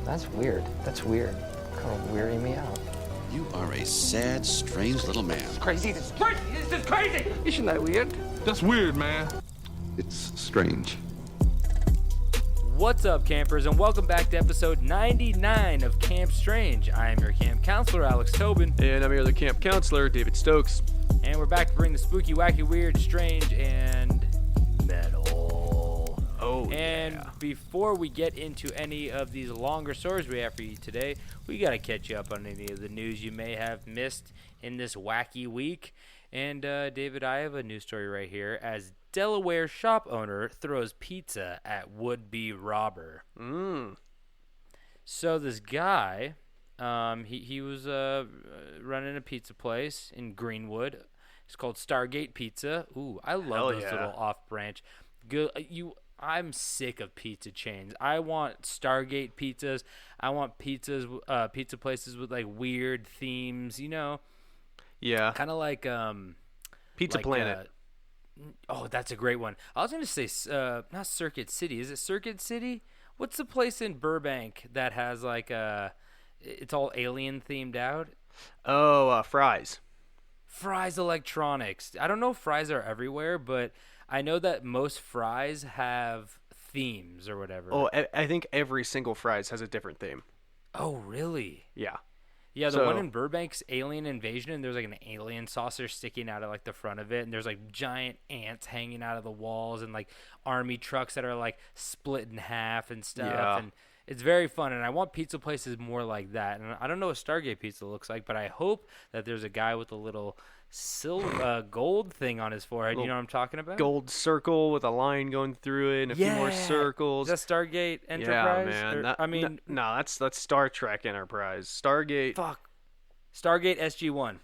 That's weird. That's weird. Kind of weirding me out. You are a sad, strange little man. Crazy. This is crazy. This is crazy. Isn't that weird? That's weird, man. It's strange. What's up, campers, and welcome back to episode 99 of Camp Strange. I am your camp counselor, Alex Tobin. And I'm your other camp counselor, David Stokes. And we're back to bring the spooky, wacky, weird, strange, and metal. Oh, and yeah. Before we get into any of these longer stories we have for you today, we got to catch you up on any of the news you may have missed in this wacky week. And, David, I have a news story right here. As Delaware shop owner throws pizza at would-be robber. So this guy, he was running a pizza place in Greenwood. It's called Stargate Pizza. Ooh, I love those little off-branch. Good. I'm sick of pizza chains. I want Stargate pizzas. I want pizza places with like weird themes. You know. Yeah. Kind of like Pizza Planet. Oh, that's a great one. I was going to say not Circuit City. Is it Circuit City? What's the place in Burbank that has like it's all alien themed out? Oh, Fry's. Fry's Electronics. I don't know if Fry's are everywhere, but I know that most Fry's have themes or whatever. Oh, I think every single Fry's has a different theme. Oh, really? Yeah. Yeah, the one in Burbank's Alien Invasion, and there's like an alien saucer sticking out of like the front of it, and there's like giant ants hanging out of the walls, and like army trucks that are like split in half and stuff. Yeah. And it's very fun, and I want pizza places more like that. And I don't know what Stargate Pizza looks like, but I hope that there's a guy with a little gold thing on his forehead. You know what I'm talking about? Gold circle with a line going through it and a few more circles. Is that Stargate Enterprise? Yeah, man. No, that's Star Trek Enterprise. Stargate. Fuck. Stargate SG-1.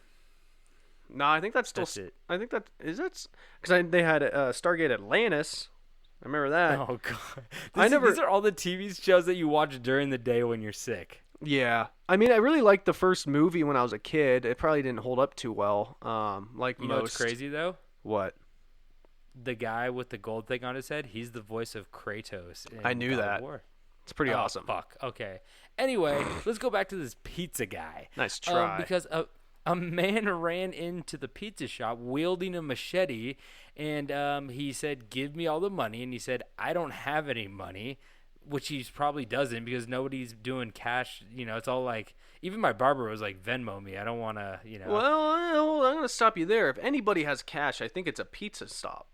No, I think that's it. I think that is it because they had Stargate Atlantis. I remember that. Oh god. These are all the TV shows that you watch during the day when you're sick. Yeah, I mean, I really liked the first movie when I was a kid. It probably didn't hold up too well. You know what's crazy though? What? The guy with the gold thing on his head, he's the voice of Kratos in I knew God that. of War. It's pretty awesome. Fuck. Okay. Anyway, let's go back to this pizza guy. Nice try. Because a man ran into the pizza shop wielding a machete, and he said, "Give me all the money." And he said, "I don't have any money." Which he probably doesn't because nobody's doing cash. You know, it's all like, even my barber was like, Venmo me. I don't want to, you know. Well, I'm going to stop you there. If anybody has cash, I think it's a pizza stop.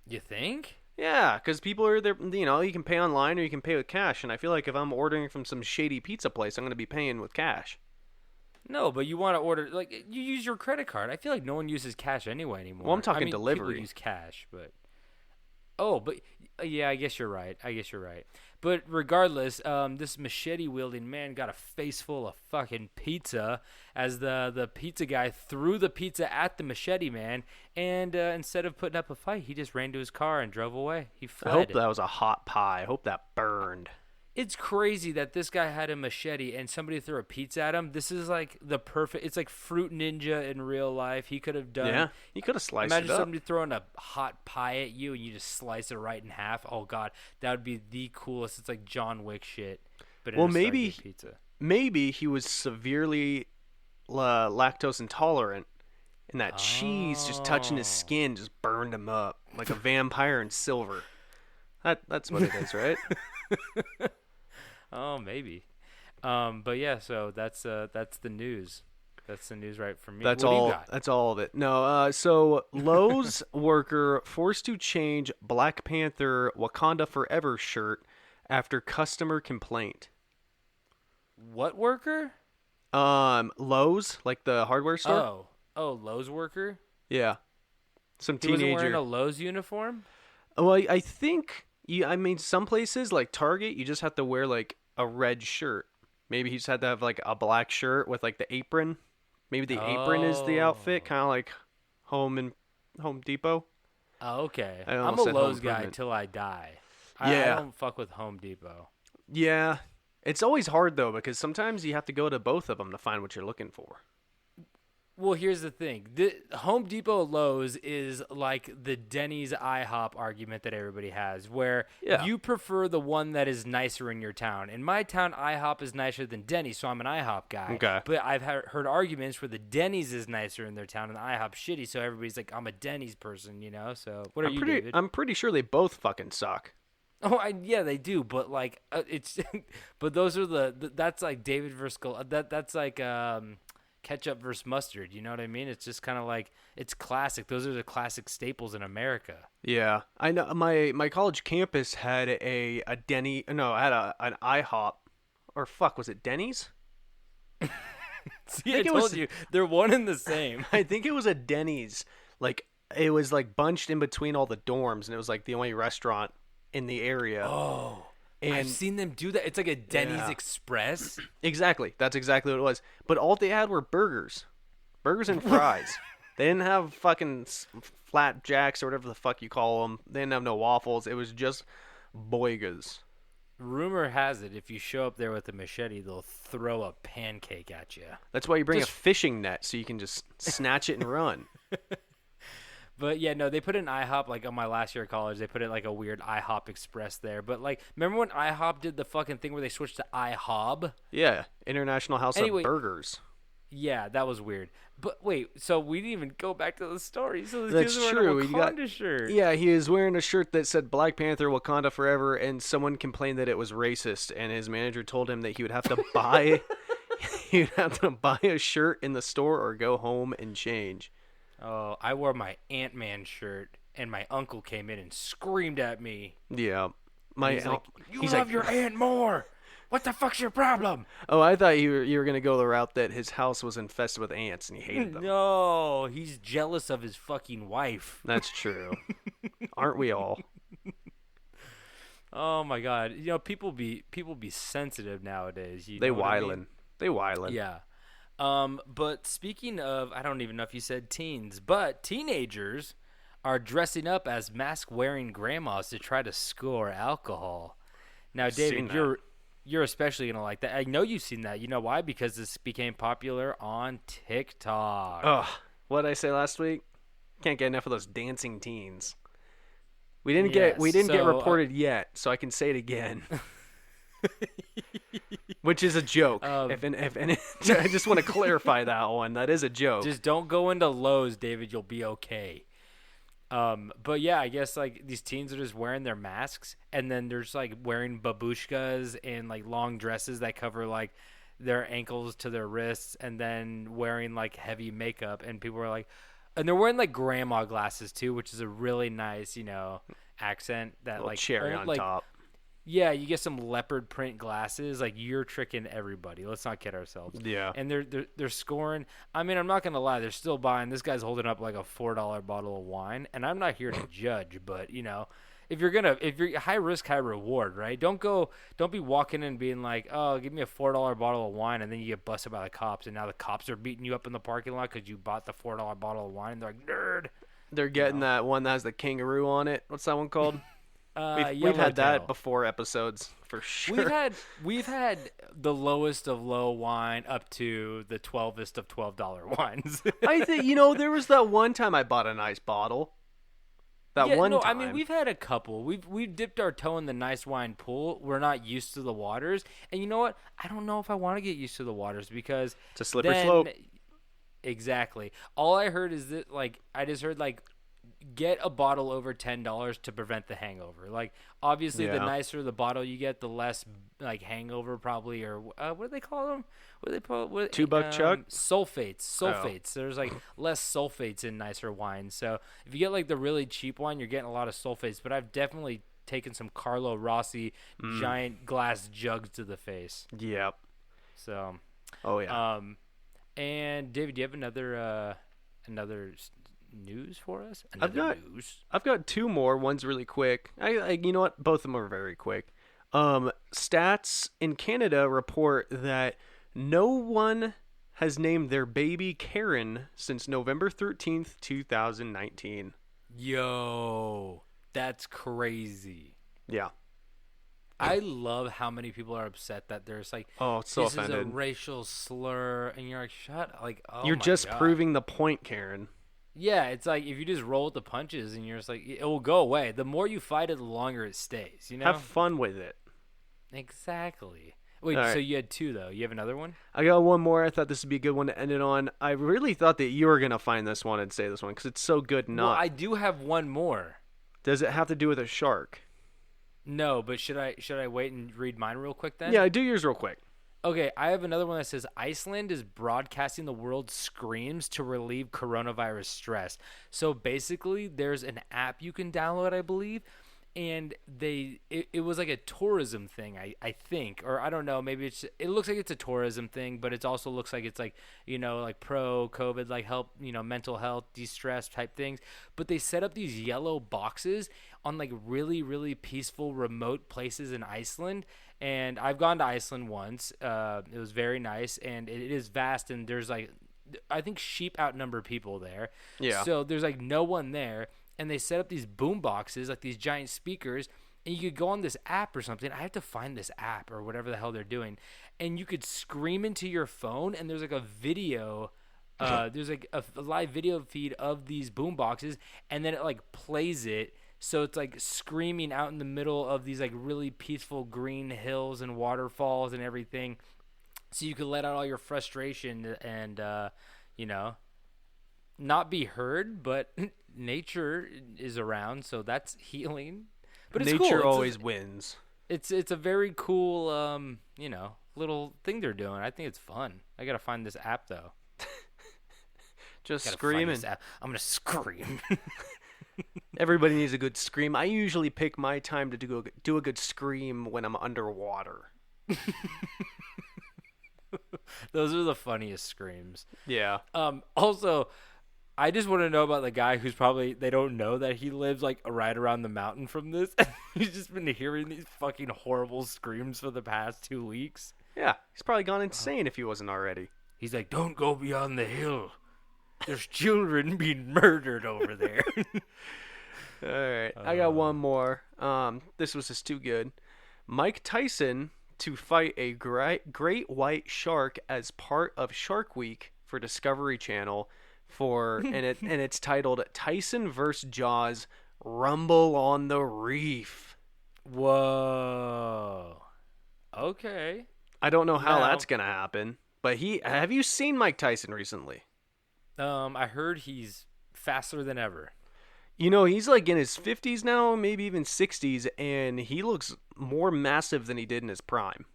You think? Yeah, because people are there, you know, you can pay online or you can pay with cash. And I feel like if I'm ordering from some shady pizza place, I'm going to be paying with cash. No, but you want to order, like, you use your credit card. I feel like no one uses cash anyway anymore. Well, I'm talking delivery. People use cash, but. Oh, but yeah, I guess you're right. But regardless, this machete-wielding man got a face full of fucking pizza as the pizza guy threw the pizza at the machete man, and instead of putting up a fight, he just ran to his car and drove away. He fled. I hope that was a hot pie. I hope that burned. It's crazy that this guy had a machete and somebody threw a pizza at him. This is like the perfect. It's like Fruit Ninja in real life. He could have done. Yeah, he could have sliced it up. Imagine somebody throwing a hot pie at you and you just slice it right in half. Oh god, that would be the coolest. It's like John Wick shit. But in a Stargate pizza. Maybe he was severely lactose intolerant, and that cheese just touching his skin just burned him up like a vampire in silver. That's what it is, right? Oh, maybe. But yeah, so that's the news. That's the news right from me. That's what all. Do you got? That's all of it. No. So Lowe's worker forced to change Black Panther Wakanda Forever shirt after customer complaint. What worker? Lowe's, like the hardware store. Oh, Lowe's worker. Yeah. Some He teenager. wasn't wearing a Lowe's uniform. Well, I think. I mean, some places like Target, you just have to wear like a red shirt. Maybe he just had to have like a black shirt with like the apron. Maybe the apron is the outfit, kind of like Home Depot. Oh, okay. I I'm a almost said Lowe's Home guy Improvement. till I die. Yeah. I don't fuck with Home Depot. Yeah. It's always hard though because sometimes you have to go to both of them to find what you're looking for. Well, here's the thing. The Home Depot Lowe's is like the Denny's IHOP argument that everybody has, where you prefer the one that is nicer in your town. In my town, IHOP is nicer than Denny's, so I'm an IHOP guy. Okay. But I've heard arguments where the Denny's is nicer in their town and the IHOP's shitty, so everybody's like, I'm a Denny's person, you know? So what are you, David? I'm pretty sure they both fucking suck. Oh, yeah, they do, but like it's, but those are that's like David versus that's like ketchup versus mustard. You know what I mean? It's just kind of like it's classic. Those are the classic staples in America. Yeah, I know. My college campus had an IHOP, or was it Denny's? See, I told you they're one and the same. I think it was a Denny's. Like it was like bunched in between all the dorms, and it was like the only restaurant in the area. Oh, and I've seen them do that. It's like a Denny's Express. Exactly. That's exactly what it was. But all they had were burgers and fries. They didn't have fucking flat jacks or whatever the fuck you call them. They didn't have no waffles. It was just boigas. Rumor has it, if you show up there with a machete, they'll throw a pancake at you. That's why you bring a fishing net, so you can just snatch it and run. But yeah, no, they put an IHOP, like on my last year of college, they put it like a weird IHOP Express there. But like, remember when IHOP did the fucking thing where they switched to IHOB? Yeah, International House of Burgers. Yeah, that was weird. But wait, so we didn't even go back to the story. So that's true. A Wakanda shirt. Yeah, he was wearing a shirt that said Black Panther, Wakanda Forever, and someone complained that it was racist, and his manager told him that he would have to buy, a shirt in the store or go home and change. Oh, I wore my Ant-Man shirt, and my uncle came in and screamed at me. Yeah. He's like, you love your aunt more. What the fuck's your problem? Oh, I thought you were going to go the route that his house was infested with ants and he hated them. No, he's jealous of his fucking wife. That's true. Aren't we all? Oh, my God. You know, people be sensitive nowadays. They wildin'. They wildin'. Yeah. But speaking of, I don't even know if you said teens, but teenagers are dressing up as mask-wearing grandmas to try to score alcohol. Now, David, you're especially going to like that. I know you've seen that. You know why? Because this became popular on TikTok. Ugh. What did I say last week? Can't get enough of those dancing teens. We didn't get reported yet, so I can say it again. Which is a joke. I just want to clarify that one. That is a joke. Just don't go into Lowe's, David. You'll be okay. But yeah, I guess like these teens are just wearing their masks, and then they're just like wearing babushkas and like long dresses that cover like their ankles to their wrists, and then wearing like heavy makeup. And people are like, and they're wearing like grandma glasses too, which is a really nice, accent that like cherry on top. Yeah, you get some leopard print glasses. Like, you're tricking everybody. Let's not kid ourselves. Yeah. And they're scoring. I mean, I'm not gonna lie. They're still buying. This guy's holding up like a $4 bottle of wine, and I'm not here to judge, but if you're high risk, high reward, right? Don't be walking in being like, oh, give me a $4 bottle of wine, and then you get busted by the cops, and now the cops are beating you up in the parking lot because you bought the $4 bottle of wine. And they're like, nerd. They're getting that one that has the kangaroo on it. What's that one called? We've had that before episodes for sure. We've had the lowest of low wine up to the 12th of $12 wines. I think there was that one time I bought a nice bottle. Time. I mean, we've had a couple. We've dipped our toe in the nice wine pool. We're not used to the waters, and you know what? I don't know if I want to get used to the waters because it's a slippery slope. Exactly. All I heard is that I just heard get a bottle over $10 to prevent the hangover. Like, obviously, the nicer the bottle you get, the less hangover probably, or what do they call them? What do they call it? $2 chug? Sulfates. There's less sulfates in nicer wines. So if you get the really cheap wine, you're getting a lot of sulfates. But I've definitely taken some Carlo Rossi giant glass jugs to the face. Yep. So. Oh yeah. And David, do you have another news for us? I've got two more. One's really quick. You know what? Both of them are very quick. Stats in Canada report that no one has named their baby Karen since November 13th, 2019. Yo, that's crazy. Yeah. I love how many people are upset that there's like, Oh, it's so this offended. is a racial slur, and you're like, shut, like, oh You're my just God. proving the point, Karen. Yeah, it's like if you just roll with the punches and you're just like, it will go away. The more you fight it, the longer it stays. You know? Have fun with it. Exactly. Wait, All so right. you had 2 though. You have another one? I got one more. I thought this would be a good one to end it on. I really thought that you were gonna find this one and say this one because it's so good. Well, I do have one more. Does it have to do with a shark? No, but should I wait and read mine real quick then? Yeah, do yours real quick. Okay, I have another one that says Iceland is broadcasting the world's screams to relieve coronavirus stress. So basically, there's an app you can download, I believe, and it was like a tourism thing, I think, or I don't know, maybe it looks like it's a tourism thing, but it also looks like it's like, like pro COVID, like help, mental health, de-stress type things. But they set up these yellow boxes on like really, really peaceful remote places in Iceland. And I've gone to Iceland once. It was very nice, and it is vast, and there's like, I think sheep outnumber people there. Yeah. So there's like no one there, and they set up these boom boxes, like these giant speakers, and you could go on this app or something. I have to find this app or whatever the hell they're doing, and you could scream into your phone, and there's like a video. There's like a live video feed of these boom boxes, and then it like plays it. So it's like screaming out in the middle of these like really peaceful green hills and waterfalls and everything. So you could let out all your frustration and, not be heard, but nature is around. So that's healing. But it's Nature cool. always wins. It's a very cool, little thing they're doing. I think it's fun. I got to find this app though. Just Gotta find screaming. this app. I'm going to scream. Everybody needs a good scream. I usually pick my time to do a good scream when I'm underwater. Those are the funniest screams. Yeah. Also, I just want to know about the guy who's probably, they don't know that he lives like right around the mountain from this. He's just been hearing these fucking horrible screams for the past 2 weeks. Yeah. He's probably gone insane if he wasn't already. He's like, don't go beyond the hill. There's children being murdered over there. All right. I got one more. This was just too good. Mike Tyson to fight a great white shark as part of Shark Week for Discovery Channel and it's titled Tyson vs. Jaws Rumble on the Reef. Whoa. Okay. I don't know how Now- that's going to happen, but have you seen Mike Tyson recently? I heard he's faster than ever. He's like in his 50s now, maybe even 60s, and he looks more massive than he did in his prime.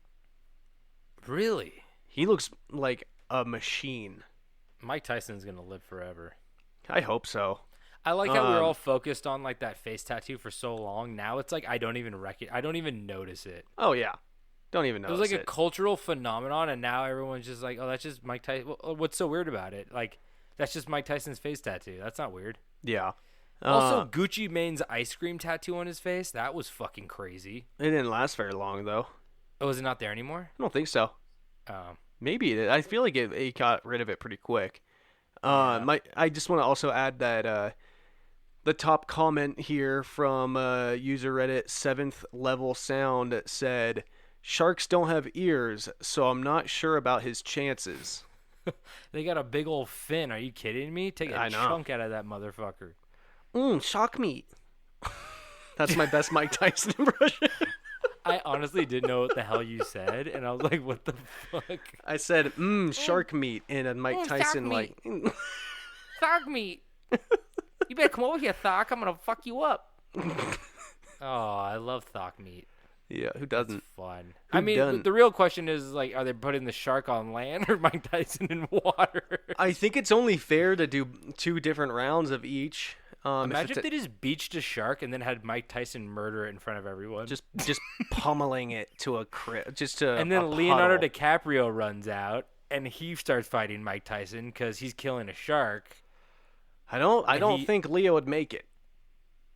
Really? He looks like a machine. Mike Tyson's going to live forever. I hope so. I like how we were all focused on like that face tattoo for so long. Now it's like I don't even notice it. Oh, yeah. Don't even It notice was like it. a cultural phenomenon, and now everyone's just like, oh, that's just Mike Tyson. What's so weird about it? Like, that's just Mike Tyson's face tattoo. That's not weird. Yeah. Also, Gucci Mane's ice cream tattoo on his face, that was fucking crazy. It didn't last very long, though. Oh, is it not there anymore? I don't think so. Maybe it did. I feel like it got rid of it pretty quick. I just want to also add that the top comment here from user Reddit 7th Level Sound said, "Sharks don't have ears, so I'm not sure about his chances." They got a big old fin. Are you kidding me? Take a I know. chunk out of that motherfucker. Shark meat. That's my best Mike Tyson impression. I honestly didn't know what the hell you said, and I was like, what the fuck? I said, shark meat, and a Mike Tyson like. Shark meat. You better come over here, Thok. I'm gonna fuck you up. Oh, I love Thok meat. Yeah, who doesn't? It's fun. Who I mean, done? the real question is like, are they putting the shark on land or Mike Tyson in water? I think it's only fair to do 2 different rounds of each. Imagine if they just beached a shark and then had Mike Tyson murder it in front of everyone. just pummeling it to a and then a Leonardo puddle. DiCaprio runs out and he starts fighting Mike Tyson because he's killing a shark. I don't think Leo would make it.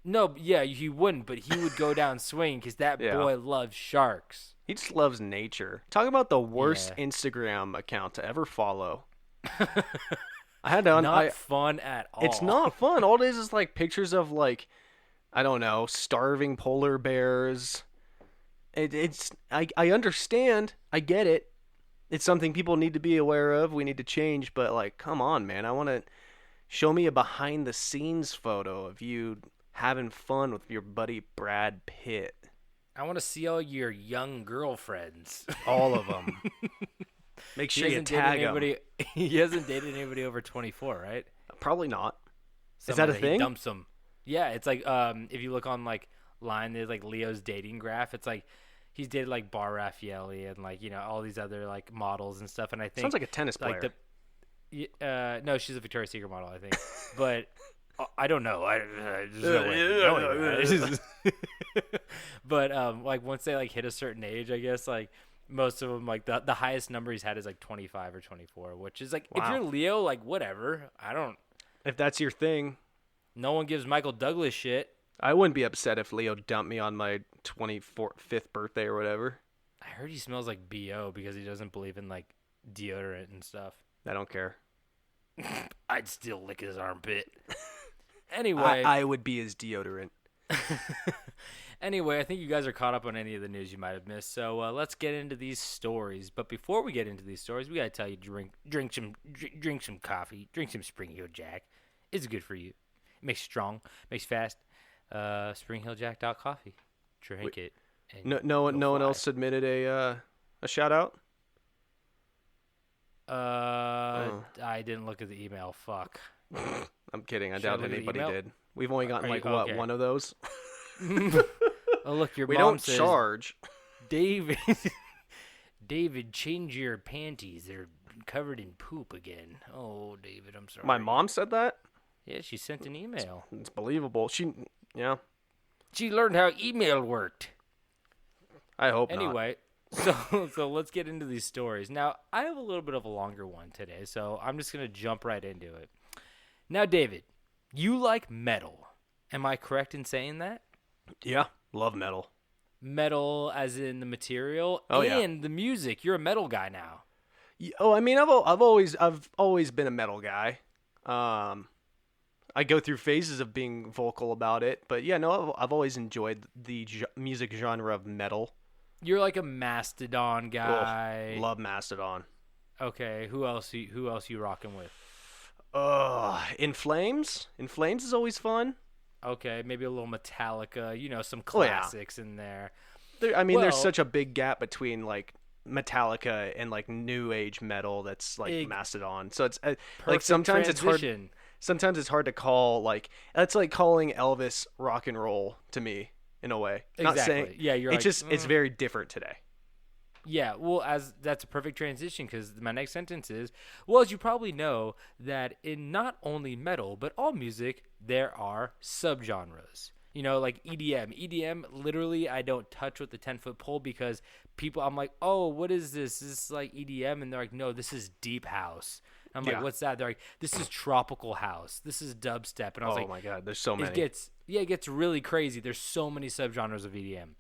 No, yeah, he wouldn't, but he would go down swinging because that Yeah. boy loves sharks. He just loves nature. Talk about the worst Instagram account to ever follow. I had to Not fun at all. It's not fun. All it is like pictures of like, I don't know, starving polar bears I understand. I get it. It's something people need to be aware of. We need to change, but like, come on, man. I want to show me a behind the scenes photo of you having fun with your buddy Brad Pitt. I want to see all your young girlfriends. All of them. Make sure you tag them. He hasn't dated anybody over 24, right? Probably not. Is Someone that a thing? He dumps them. Yeah, it's like if you look on like line, there's like Leo's dating graph. It's like he's dated like Bar Raffaelli and like all these other like models and stuff. And I think sounds like a tennis player. No, she's a Victoria's Secret model, I think. But I don't know. There's no way of knowing that. But like once they like hit a certain age, I guess like most of them like the highest number he's had is like 25 or 24, which is like if you're Leo, like whatever. I don't. If that's your thing, no one gives Michael Douglas shit. I wouldn't be upset if Leo dumped me on my 25th birthday or whatever. I heard he smells like BO because he doesn't believe in like deodorant and stuff. I don't care. I'd still lick his armpit. Anyway, I would be his deodorant. Anyway, I think you guys are caught up on any of the news you might have missed. So let's get into these stories. But before we get into these stories, we gotta tell you drink some coffee, drink some Spring Hill Jack. It's good for you. It makes you strong, makes you fast. SpringHillJack.coffee. Drink it. No one else submitted a shout out. I didn't look at the email. Fuck. I'm kidding. I doubt anybody did. We've only gotten one of those. Oh look, your we mom don't says, charge. David, change your panties. They're covered in poop again. Oh, David, I'm sorry. My mom said that? Yeah, she sent an email. It's believable. She learned how email worked. I hope anyway, so let's get into these stories. Now, I have a little bit of a longer one today, so I'm just going to jump right into it. Now, David, you like metal. Am I correct in saying that? Yeah, love metal. Metal as in the material and the music. You're a metal guy now. Oh, I mean, I've always been a metal guy. I go through phases of being vocal about it, but yeah, no, I've always enjoyed the music genre of metal. You're like a Mastodon guy. Oh, love Mastodon. Okay, who else you rocking with? In Flames. In Flames is always fun. Okay, maybe a little Metallica. Some classics in there. There's such a big gap between like Metallica and like new age metal that's like Mastodon. So it's like sometimes transition. Sometimes it's hard to call that's like calling Elvis rock and roll to me in a way. Exactly. Not saying, yeah, you're it's very different today. Yeah, well, that's a perfect transition because my next sentence is, well, as you probably know, that in not only metal but all music there are subgenres. Like EDM. EDM, literally, I don't touch with the 10-foot pole because I'm like, oh, what is this? This is like EDM, and they're like, no, this is deep house. I'm like, what's that? They're like, this is tropical house. This is dubstep. And I was like, oh my god, there's so many. It gets really crazy. There's so many subgenres of EDM,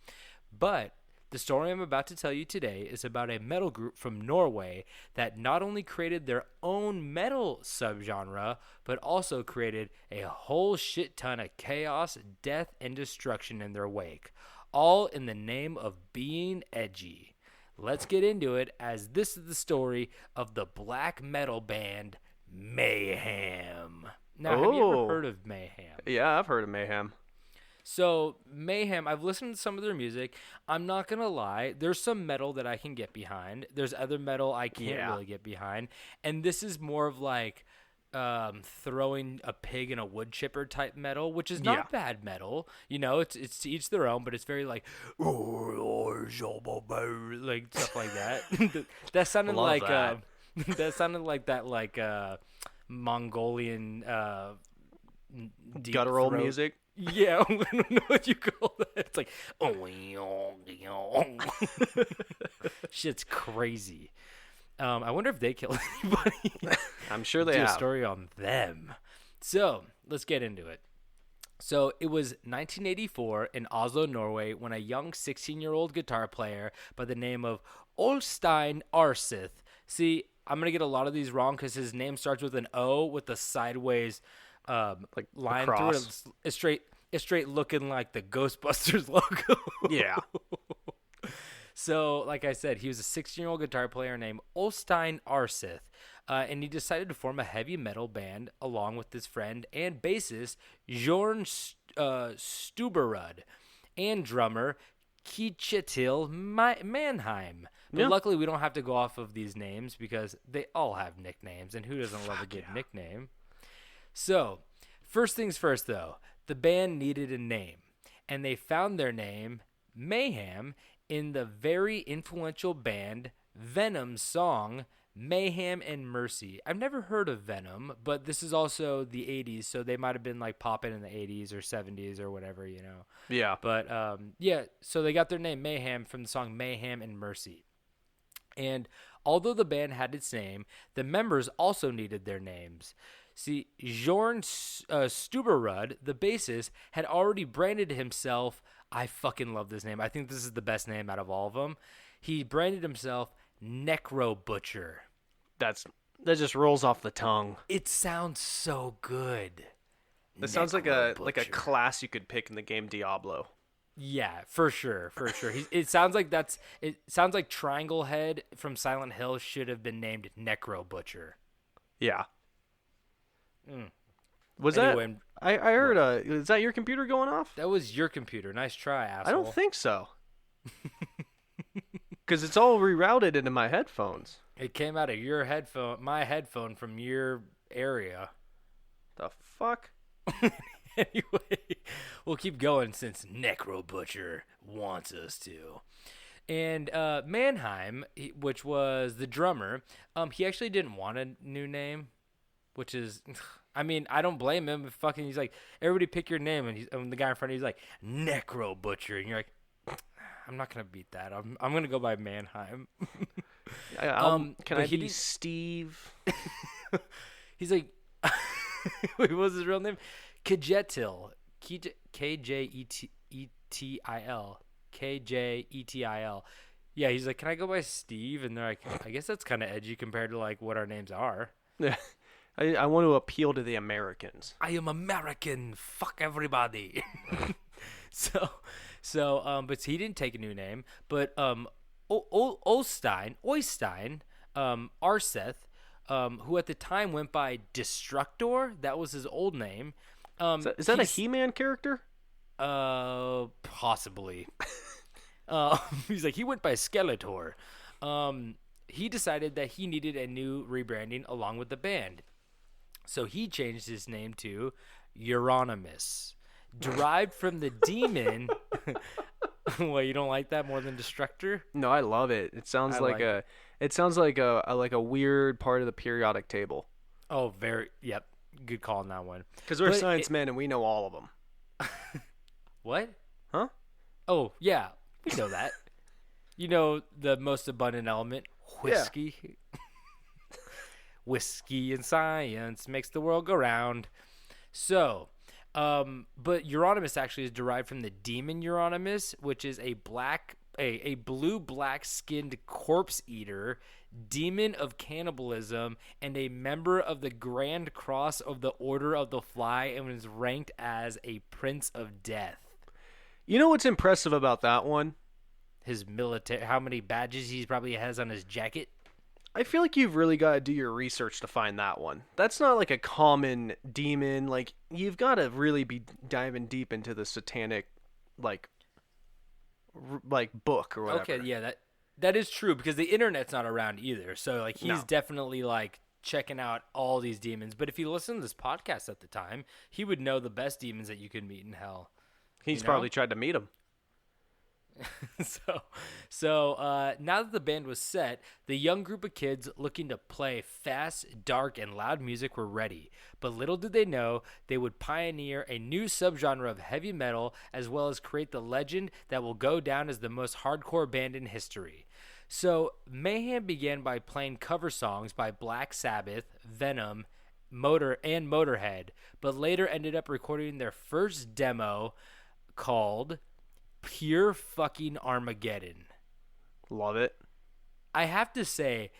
but the story I'm about to tell you today is about a metal group from Norway that not only created their own metal subgenre, but also created a whole shit ton of chaos, death, and destruction in their wake, all in the name of being edgy. Let's get into it, as this is the story of the black metal band Mayhem. Now, have you ever heard of Mayhem? Yeah, I've heard of Mayhem. So, Mayhem, I've listened to some of their music. I'm not going to lie. There's some metal that I can get behind. There's other metal I can't really get behind. And this is more of like throwing a pig in a wood chipper type metal, which is not bad metal. It's to each their own, but it's very like stuff like that. That sounded like that sounded like that Mongolian guttural music. Yeah, I don't know what you call that. It's like, shit's crazy. I wonder if they killed anybody. I'm sure they do have. A story on them. So let's get into it. So it was 1984 in Oslo, Norway, when a young 16-year-old guitar player by the name of Olstein Arseth. See, I'm gonna get a lot of these wrong because his name starts with an O with the sideways line through it. It's straight looking like the Ghostbusters logo. Yeah. So, like I said, he was a 16-year-old guitar player named Ulstein Arseth, and he decided to form a heavy metal band along with his friend and bassist Jorn Stuberud and drummer Kjetil Mannheim. But luckily, we don't have to go off of these names because they all have nicknames, and who doesn't love a good nickname? So, first things first, though, the band needed a name, and they found their name, Mayhem, in the very influential band Venom's song, Mayhem and Mercy. I've never heard of Venom, but this is also the 80s, so they might have been like popping in the 80s or 70s or whatever, you know. Yeah. But, so they got their name, Mayhem, from the song Mayhem and Mercy. And although the band had its name, the members also needed their names. See, Jorn Stuberud, the bassist, had already branded himself. I fucking love this name. I think this is the best name out of all of them. He branded himself Necro Butcher. That just rolls off the tongue. It sounds so good. It sounds like a class you could pick in the game Diablo. Yeah, for sure. It sounds like Triangle Head from Silent Hill should have been named Necro Butcher. Yeah. Anyway, I heard, is that your computer going off? that was your computer. Nice try, asshole. I don't think so. Because it's all rerouted into my headphones. It came out of my headphone from your area. The fuck? Anyway, we'll keep going since Necro Butcher wants us to. And Mannheim, which was the drummer, he actually didn't want a new name, which is, I mean, I don't blame him. He's like, everybody pick your name, and the guy in front of you is like, Necro Butcher, and you're like, I'm not gonna beat that. I'm gonna go by Mannheim. Can I be Steve? He's like, wait, what was his real name? Kjetil. Kjetil. Kjetil. Yeah, he's like, can I go by Steve? And they're like, I guess that's kind of edgy compared to like what our names are. Yeah, I want to appeal to the Americans. I am American. Fuck everybody. But he didn't take a new name. But Oystein, Arseth, who at the time went by Destructor, that was his old name. Is that a He-Man character? Possibly. He's like, he went by Skeletor. He decided that he needed a new rebranding along with the band. So he changed his name to Euronymous, derived from the demon. What, you don't like that more than Destructor? No, I love it. It sounds like a weird part of the periodic table. Oh, yep. Good call on that one. Because we're science men and we know all of them. What? Huh? Oh, yeah. We know that. You know the most abundant element, whiskey. Yeah. Whiskey and science makes the world go round. So, but Euronymous actually is derived from the demon Euronymous, which is a blue-black skinned corpse eater, demon of cannibalism, and a member of the Grand Cross of the Order of the Fly, and was ranked as a Prince of Death. You know what's impressive about that one? His military, how many badges he probably has on his jacket. I feel like you've really got to do your research to find that one. That's not like a common demon. Like, you've got to really be diving deep into the satanic, like book or whatever. Okay, yeah, that is true because the internet's not around either. So like he's definitely like checking out all these demons. But if you listen to this podcast at the time, he would know the best demons that you could meet in hell. He's probably tried to meet them. So now that the band was set, the young group of kids looking to play fast, dark, and loud music were ready. But little did they know they would pioneer a new subgenre of heavy metal, as well as create the legend that will go down as the most hardcore band in history. So Mayhem began by playing cover songs by Black Sabbath, Venom, Motorhead, but later ended up recording their first demo called Pure Fucking Armageddon. Love it. I have to say,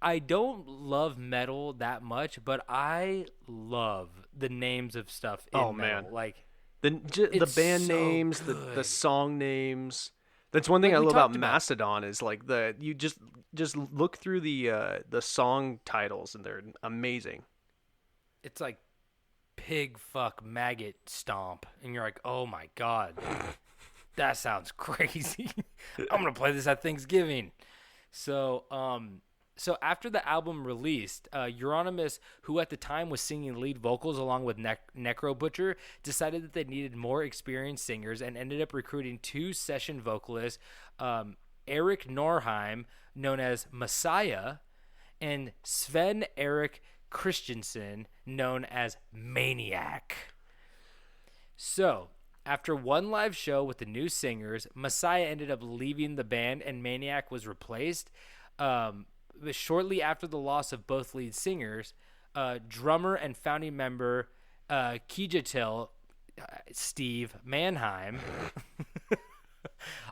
I don't love metal that much, but I love the names of stuff in metal. Man. Like the band so names, good. the song names, That's one thing Like I we love about talked about. Mastodon is like you just look through the song titles and they're amazing. It's like pig fuck maggot stomp, and you're like, oh my god, that sounds crazy. I'm gonna play this at Thanksgiving. So so after the album released, Euronymous, who at the time was singing lead vocals along with Necro Butcher, decided that they needed more experienced singers and ended up recruiting 2 session vocalists, Eric Norheim, known as Messiah, and Sven Erik Christensen, known as Maniac. So, after one live show with the new singers, Messiah ended up leaving the band and Maniac was replaced. But shortly after the loss of both lead singers, drummer and founding member Kijatil Steve Mannheim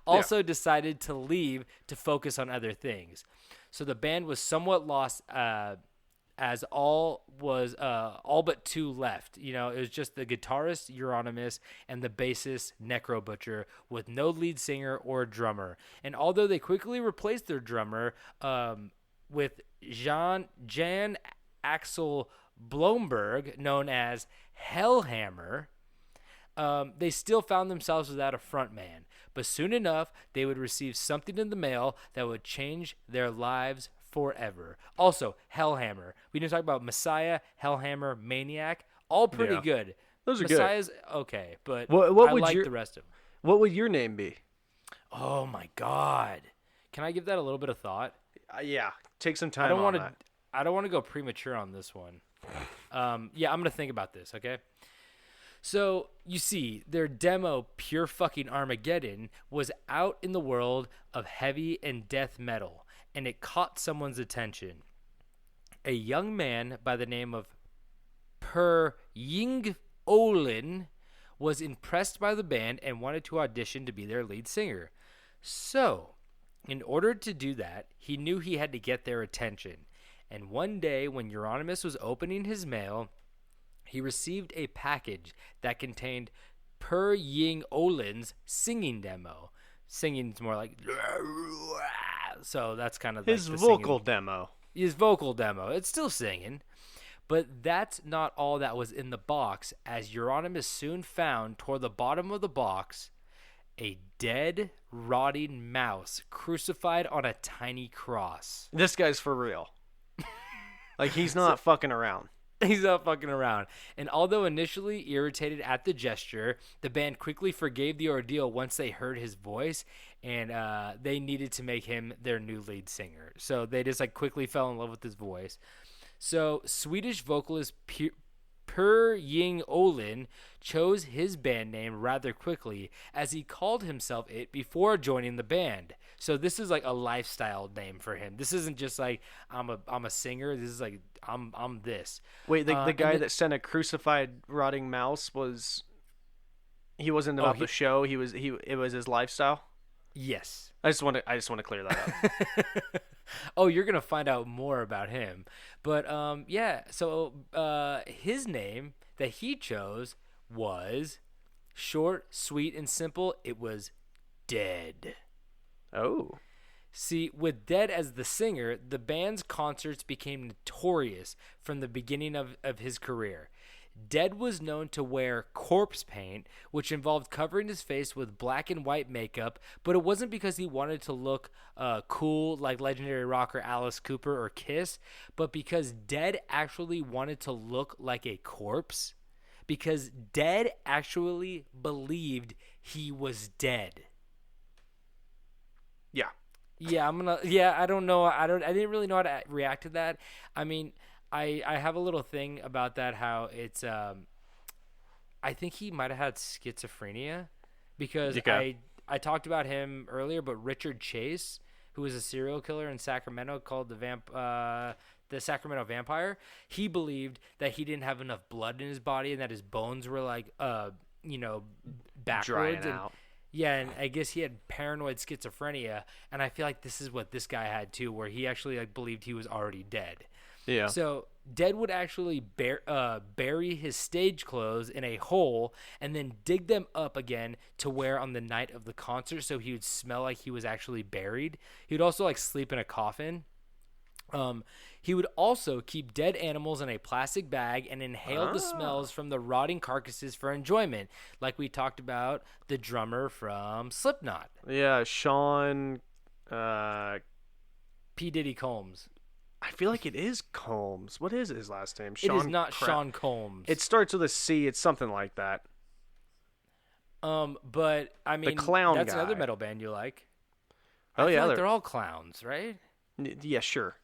also decided to leave to focus on other things. So the band was somewhat lost as all but 2 left. You know, it was just the guitarist Euronymous and the bassist Necro Butcher with no lead singer or drummer. And although they quickly replaced their drummer with Jan Axel Blomberg, known as Hellhammer, they still found themselves without a frontman. But soon enough, they would receive something in the mail that would change their lives forever. Also, Hellhammer. We didn't talk about Messiah, Hellhammer, Maniac. All pretty good. Those are Messiah's good. Okay, but what I would like your, the rest of them. What would your name be? Oh my God. Can I give that a little bit of thought? Yeah, take some time. I don't want to go premature on this one. Yeah, I'm gonna think about this. Okay. So you see, their demo, Pure Fucking Armageddon, was out in the world of heavy and death metal, and it caught someone's attention. A young man by the name of Per Ying Olin was impressed by the band and wanted to audition to be their lead singer. So, in order to do that, he knew he had to get their attention. And one day, when Euronymous was opening his mail, he received a package that contained Per Ying Olin's singing demo. Singing's more like... So that's kind of his like the vocal singing. demo. His vocal demo. It's still singing. But that's not all that was in the box, as Euronymous soon found toward the bottom of the box a dead, rotting mouse crucified on a tiny cross. This guy's for real. Like, he's not fucking around. He's not fucking around. And although initially irritated at the gesture, the band quickly forgave the ordeal once they heard his voice, and they needed to make him their new lead singer. So they just like quickly fell in love with his voice. So Swedish vocalist Per Ying Olin chose his band name rather quickly, as he called himself it before joining the band. So this is like a lifestyle name for him. This isn't just like I'm a singer. This is like I'm this. Wait, the guy that sent a crucified rotting mouse he wasn't about the show. It was his lifestyle. Yes. I just want to clear that up. Oh, you're gonna find out more about him. But yeah. So his name that he chose was short, sweet, and simple. It was Dead. Oh. See, with Dead as the singer, the band's concerts became notorious from the beginning of his career. Dead was known to wear corpse paint, which involved covering his face with black and white makeup, but it wasn't because he wanted to look cool like legendary rocker Alice Cooper or Kiss, but because Dead actually wanted to look like a corpse, because Dead actually believed he was dead. Yeah. Yeah, I don't know. I didn't really know how to react to that. I mean, I have a little thing about that, how it's I think he might have had schizophrenia, because I talked about him earlier, but Richard Chase, who was a serial killer in Sacramento called the Sacramento Vampire, he believed that he didn't have enough blood in his body and that his bones were like backwards. Drying out. Yeah, and I guess he had paranoid schizophrenia, and I feel like this is what this guy had too, where he actually like believed he was already dead. Yeah. So Dead would actually bury his stage clothes in a hole and then dig them up again to wear on the night of the concert, so he would smell like he was actually buried. He would also like sleep in a coffin. He would also keep dead animals in a plastic bag and inhale the smells from the rotting carcasses for enjoyment, like we talked about the drummer from Slipknot. Yeah, Sean. P. Diddy Combs. I feel like it is Combs. What is his last name? It is not Sean Combs. It starts with a C. It's something like that. But I mean, the clown that's guy. another metal band you like. Oh I feel yeah, like they're all clowns, right? Yeah, sure.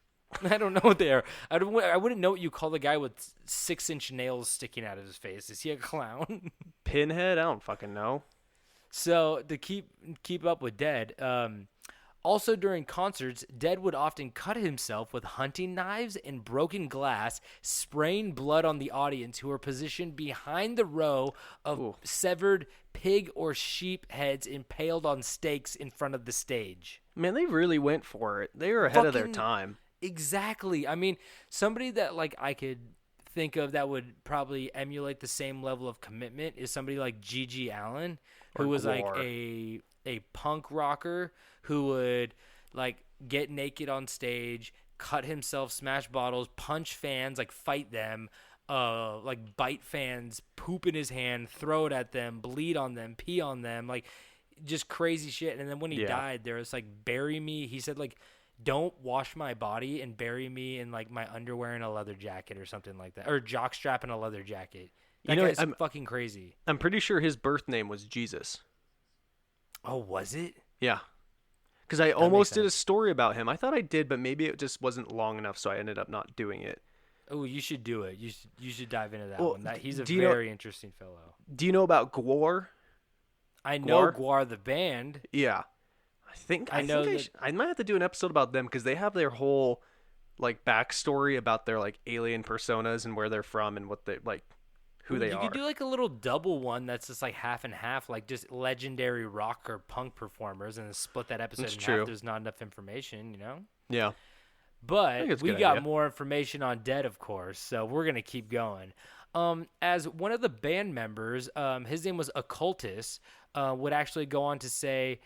I don't know what they are. I wouldn't know what you call the guy with 6-inch nails sticking out of his face. Is he a clown? Pinhead? I don't fucking know. So to keep up with Dead, also during concerts, Dead would often cut himself with hunting knives and broken glass, spraying blood on the audience who were positioned behind the row of severed pig or sheep heads impaled on stakes in front of the stage. Man, they really went for it. They were ahead of their time. Exactly. I mean, somebody that like I could think of that would probably emulate the same level of commitment is somebody like Gigi Allen, who was like a punk rocker who would like get naked on stage, cut himself, smash bottles, punch fans, like fight them, like bite fans, poop in his hand, throw it at them, bleed on them, pee on them, like just crazy shit. And then when he died, there was like, bury me. He said like, don't wash my body and bury me in like my underwear and a leather jacket or something like that, or jockstrap and a leather jacket. That guy's fucking crazy. I'm pretty sure his birth name was Jesus. Oh, was it? Yeah. Because I almost did a story about him. I thought I did, but maybe it just wasn't long enough, so I ended up not doing it. Oh, you should do it. You should dive into that one. He's a very interesting fellow. Do you know about Gwar? I know Gwar the band. Yeah. I might have to do an episode about them because they have their whole like backstory about their like alien personas and where they're from and what they like, who they are. You could do like a little double one that's just like half and half, like just legendary rock or punk performers, and then split that episode in half. There's not enough information, you know? Yeah. But we got more information on Dead, of course, so we're gonna keep going. As one of the band members, his name was Occultus, would actually go on to say,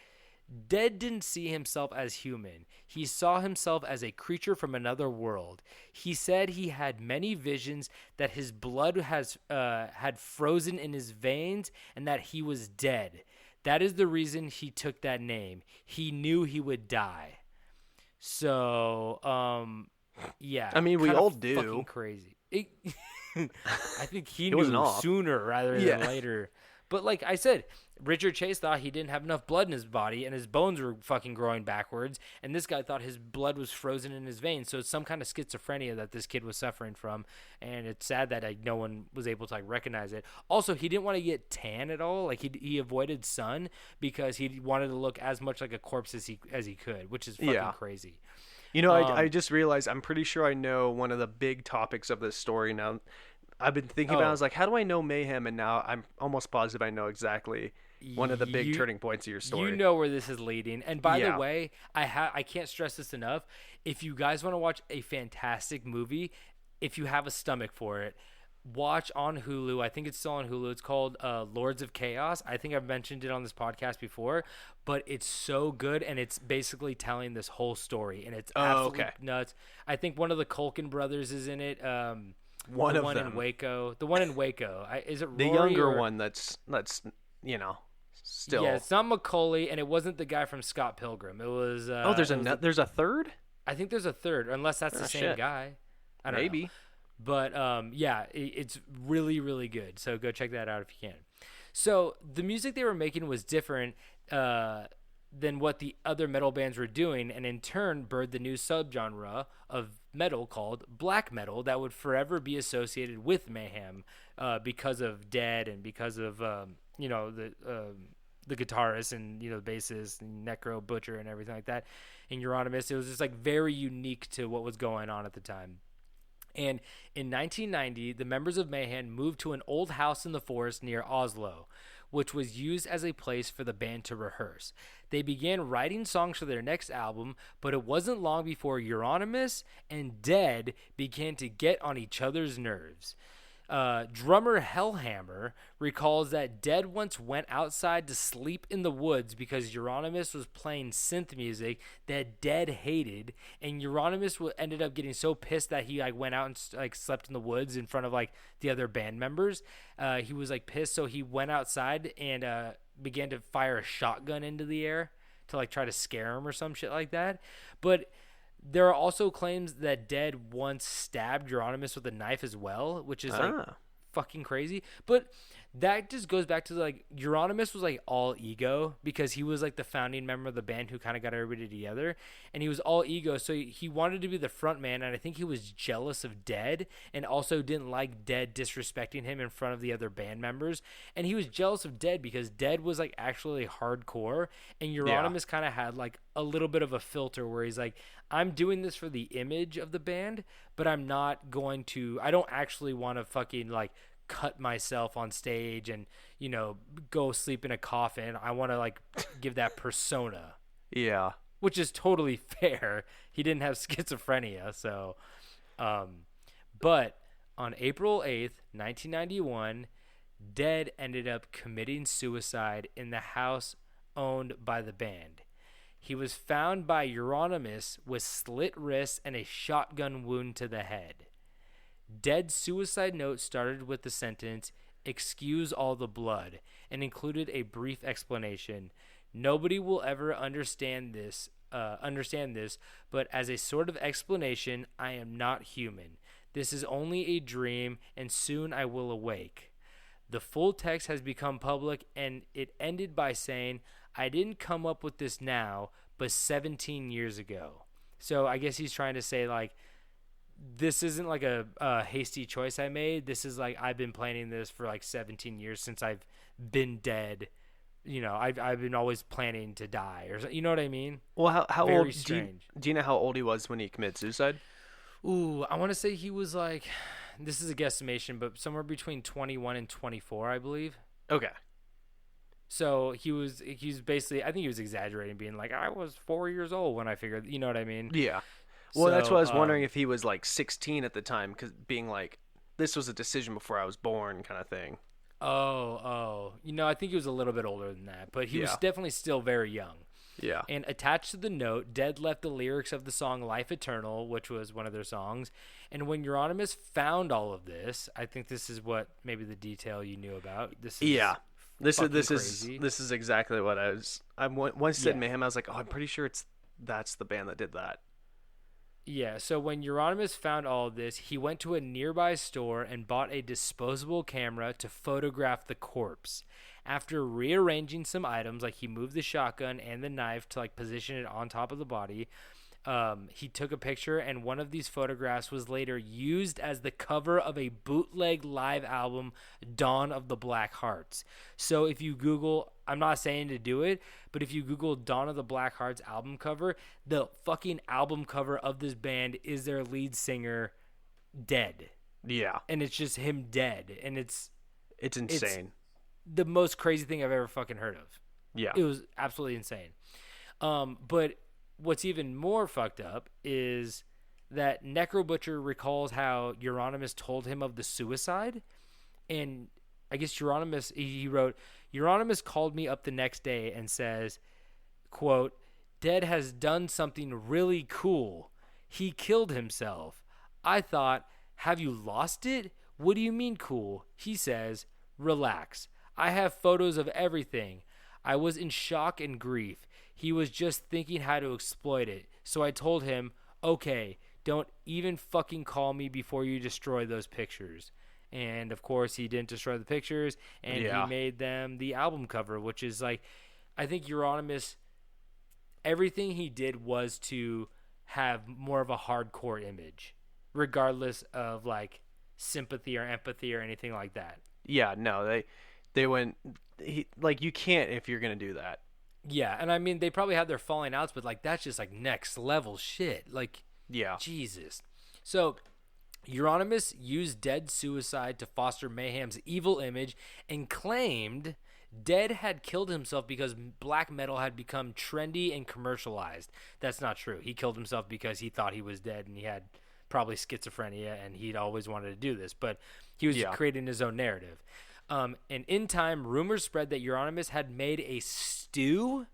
Dead didn't see himself as human. He saw himself as a creature from another world. He said he had many visions that his blood had frozen in his veins and that he was dead. That is the reason he took that name. He knew he would die. So, yeah. I mean, we all do. Fucking crazy. I think he knew sooner rather than later. But like I said, Richard Chase thought he didn't have enough blood in his body and his bones were fucking growing backwards. And this guy thought his blood was frozen in his veins. So it's some kind of schizophrenia that this kid was suffering from. And it's sad that no one was able to like recognize it. Also, he didn't want to get tan at all. Like he avoided sun because he wanted to look as much like a corpse as he could, which is fucking crazy. You know, I just realized I'm pretty sure I know one of the big topics of this story now. I've been thinking about it. I was like, how do I know Mayhem? And now I'm almost positive I know exactly one of the big turning points of your story. You know where this is leading. And by the way, I can't stress this enough. If you guys want to watch a fantastic movie, if you have a stomach for it, watch on Hulu. I think it's still on Hulu. It's called Lords of Chaos. I think I've mentioned it on this podcast before, but it's so good, and it's basically telling this whole story, and it's absolutely nuts. I think one of the Culkin brothers is in it. One in Waco. The one in Waco. Is it Rory the younger one? That's still. Yeah, it's not Macaulay, and it wasn't the guy from Scott Pilgrim. It was. There's a third. I think there's a third, unless that's the same guy. I don't know. But it's really, really good. So go check that out if you can. So the music they were making was different than what the other metal bands were doing, and in turn birthed the new subgenre of metal called black metal that would forever be associated with Mayhem because of Dead and because of the guitarist and the bassist and Necro Butcher and everything like that, and Euronymous. It was just like very unique to what was going on at the time. And in 1990, the members of Mayhem moved to an old house in the forest near Oslo. which was used as a place for the band to rehearse. They began writing songs for their next album, but it wasn't long before Euronymous and Dead began to get on each other's nerves. Drummer Hellhammer recalls that Dead once went outside to sleep in the woods because Euronymous was playing synth music that Dead hated, and Euronymous ended up getting so pissed that he went out and slept in the woods in front of the other band members. He was pissed, so he went outside and began to fire a shotgun into the air to try to scare him or some shit like that. But there are also claims that Dead once stabbed Euronymous with a knife as well, which is fucking crazy. But that just goes back to Euronymous was all ego because he was the founding member of the band who kind of got everybody together, and he was all ego, so he wanted to be the front man, and I think he was jealous of Dead and also didn't like Dead disrespecting him in front of the other band members. And he was jealous of Dead because Dead was actually hardcore, and Euronymous kind of had a little bit of a filter where he's I'm doing this for the image of the band, but I don't actually want to fucking cut myself on stage and go sleep in a coffin. I want to give that persona, which is totally fair. He didn't have schizophrenia, so but on April 8th 1991, Dead ended up committing suicide in the house owned by the band. He was found by Euronymous with slit wrists and a shotgun wound to the head. Dead's suicide note started with the sentence, "Excuse all the blood," and included a brief explanation. "Nobody will ever understand this, but as a sort of explanation, I am not human. This is only a dream, and soon I will awake." The full text has become public, and it ended by saying, "I didn't come up with this now, but 17 years ago." So I guess he's trying to say this isn't a hasty choice I made. This is I've been planning this for 17 years since I've been dead. I've been always planning to die, or you know what I mean? Well, how Very old? strange. Do you know how old he was when he committed suicide? Ooh, I want to say he was this is a guesstimation, but somewhere between 21 and 24, I believe. Okay. So he's basically, I think he was exaggerating, being I was 4 years old when I figured, you know what I mean? Yeah. Well, that's what I was wondering, if he was 16 at the time, because being this was a decision before I was born kind of thing. Oh. I think he was a little bit older than that, but he was definitely still very young. Yeah. And attached to the note, Dead left the lyrics of the song Life Eternal, which was one of their songs. And when Euronymous found all of this, I think this is what maybe the detail you knew about. This is exactly what I once said Mayhem. I was I'm pretty sure that's the band that did that. Yeah, so when Euronymous found all of this, he went to a nearby store and bought a disposable camera to photograph the corpse. After rearranging some items, he moved the shotgun and the knife to position it on top of the body, he took a picture, and one of these photographs was later used as the cover of a bootleg live album, Dawn of the Black Hearts. So if you Google, I'm not saying to do it, but if you Google Dawn of the Black Hearts album cover, the fucking album cover of this band is their lead singer dead. Yeah. And it's just him dead, and it's insane. It's the most crazy thing I've ever fucking heard of. Yeah. It was absolutely insane. But what's even more fucked up is that Necrobutcher recalls how Euronymous told him of the suicide. And I guess he wrote, Euronymous called me up the next day and says, quote, "Dead has done something really cool. He killed himself. I thought, have you lost it? What do you mean cool?" He says, "Relax. I have photos of everything. I was in shock and grief. He was just thinking how to exploit it. So I told him, okay, don't even fucking call me before you destroy those pictures." And of course he didn't destroy the pictures, and he made them the album cover, which is I think Euronymous, everything he did was to have more of a hardcore image, regardless of sympathy or empathy or anything like that. Yeah, no, they went, you can't if you're going to do that. Yeah, and I mean, they probably had their falling outs, but that's just next level shit. Yeah. Jesus. So Euronymous used Dead's suicide to foster Mayhem's evil image and claimed Dead had killed himself because black metal had become trendy and commercialized. That's not true. He killed himself because he thought he was dead and he had probably schizophrenia and he'd always wanted to do this. But he was creating his own narrative. And in time, rumors spread that Euronymous had made a stew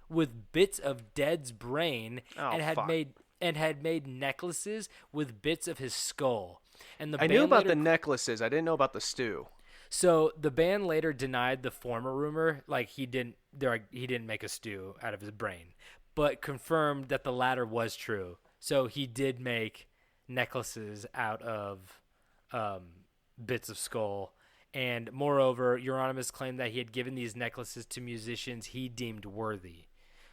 with bits of Dead's brain and had made necklaces with bits of his skull. And I knew about the necklaces. I didn't know about the stew. So the band later denied the former rumor, like he didn't make a stew out of his brain, but confirmed that the latter was true. So he did make necklaces out of bits of skull. And moreover, Euronymous claimed that he had given these necklaces to musicians he deemed worthy.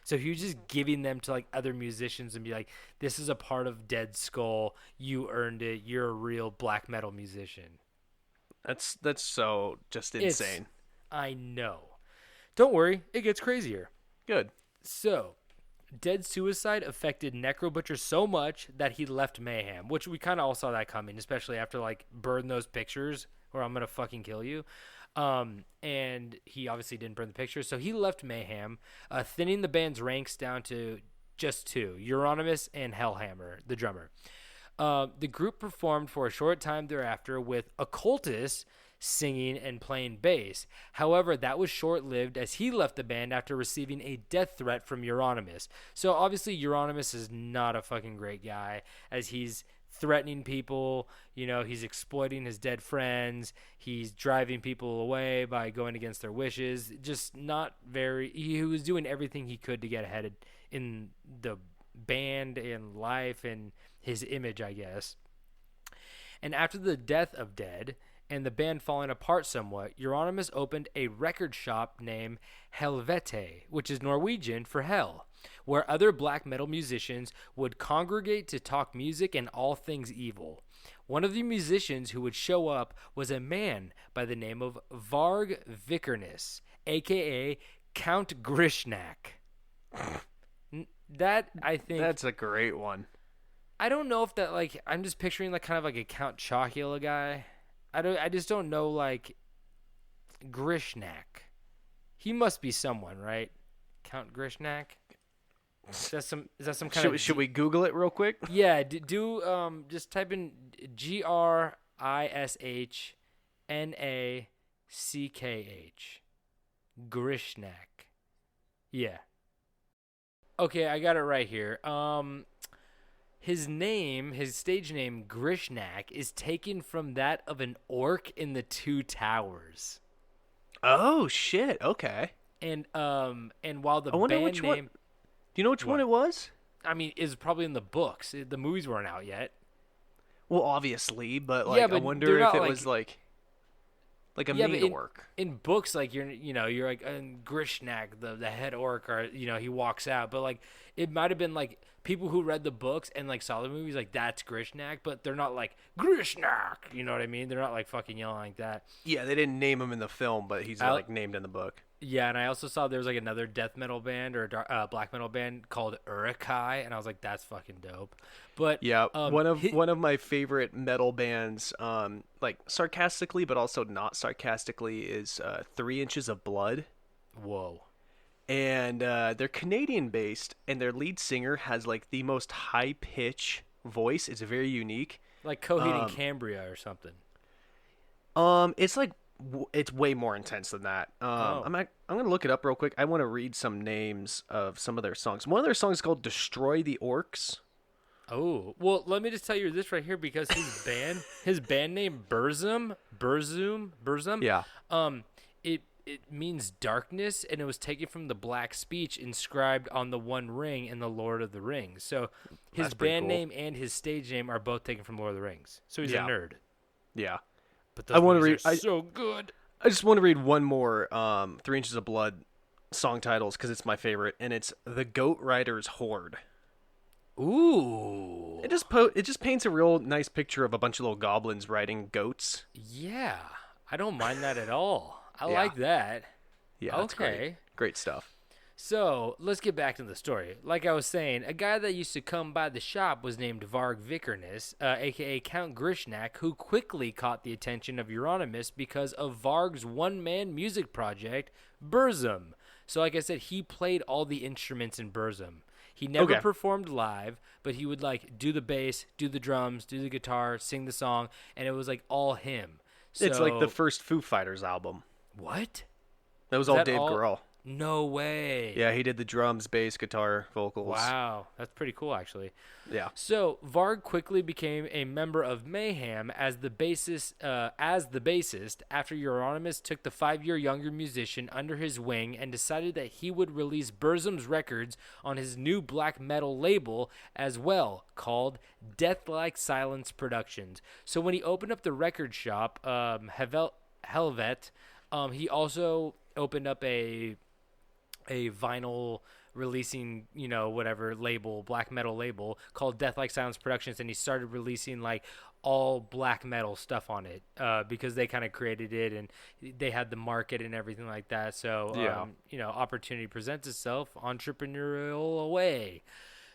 So he was just giving them to like other musicians and be like, this is a part of Dead Skull. You earned it. You're a real black metal musician. That's so just insane. I know. Don't worry. It gets crazier. Good. So, Dead Suicide affected Necro Butcher so much that he left Mayhem, which we kind of all saw that coming, especially after like burn those pictures or I'm going to fucking kill you. And he obviously didn't burn the pictures, so he left Mayhem, thinning the band's ranks down to just two, Euronymous and Hellhammer, the drummer. The group performed for a short time thereafter with Occultus singing and playing bass. However, that was short-lived as he left the band after receiving a death threat from Euronymous. So obviously Euronymous is not a fucking great guy, as he's threatening people, he's exploiting his dead friends, he's driving people away by going against their wishes, just not very, he was doing everything he could to get ahead in the band and life and his image, I guess. And after the death of Dead and the band falling apart somewhat, Euronymous opened a record shop named Helvete, which is Norwegian for hell, where other black metal musicians would congregate to talk music and all things evil. One of the musicians who would show up was a man by the name of Varg Vikernes, a.k.a. Count Grishnak. That, I think... That's a great one. I don't know if that, like, I'm just picturing, like, kind of like a Count Chocula guy. I just don't know, like, Grishnak. He must be someone, right? Count Grishnak? Is that some kind of... Should we Google it real quick? Yeah, just type in Grishnak. Grishnak. Yeah. Okay, I got it right here. His stage name, Grishnak, is taken from that of an orc in the Two Towers. Oh shit! Okay. And while the I wonder band which name, one. Do you know which one it was? I mean, is probably in the books. The movies weren't out yet. Well, obviously, but Yeah, but I wonder if it like- was like a Yeah, main but orc. in books, like you're like Grishnak, the head orc, or he walks out. But like it might have been like people who read the books and like saw the movies, like that's Grishnak, but they're not like Grishnak. You know what I mean? They're not like fucking yelling like that. Yeah, they didn't name him in the film, but he's like named in the book. Yeah, and I also saw there was like another death metal band or black metal band called Uruk-hai, and I was like, that's fucking dope. But Yeah, one of my favorite metal bands, like sarcastically but also not sarcastically, is 3 Inches of Blood. Whoa. And they're Canadian based, and their lead singer has like the most high pitch voice. It's very unique. Like Coheed and Cambria or something. It's like it's way more intense than that. I'm gonna look it up real quick. I want to read some names of some of their songs. One of their songs is called "Destroy the Orcs." Oh, well, let me just tell you this right here, because his band name Burzum, Yeah. It means darkness, and it was taken from the black speech inscribed on the One Ring in the Lord of the Rings. So his That's pretty band cool. name and his stage name are both taken from Lord of the Rings. So he's a Yeah. nerd. Yeah. But I those wanna movies read- are so good. I just want to read one more 3 Inches of Blood song titles because it's my favorite, and it's "The Goat Rider's Horde." Ooh. It just paints a real nice picture of a bunch of little goblins riding goats. Yeah, I don't mind that at all. I Yeah. like that. Yeah, it's Okay. great stuff. So let's get back to the story. Like I was saying, a guy that used to come by the shop was named Varg Vikernes, aka Count Grishnak, who quickly caught the attention of Euronymous because of Varg's one-man music project, Burzum. So like I said, he played all the instruments in Burzum. He never performed live, but he would like do the bass, do the drums, do the guitar, sing the song, and it was like all him. So, it's like the first Foo Fighters album. What? That was all Dave Grohl. No way. Yeah, he did the drums, bass, guitar, vocals. Wow, that's pretty cool, actually. Yeah. So Varg quickly became a member of Mayhem as the bassist. After Euronymous took the 5-year younger musician under his wing and decided that he would release Burzum's records on his new black metal label as well, called Death Like Silence Productions. So when he opened up the record shop, Helvet, he also opened up a vinyl releasing, whatever label, black metal label called Death Like Silence Productions, and he started releasing like all black metal stuff on it because they kind of created it and they had the market and everything like that. So, opportunity presents itself, entrepreneurial way.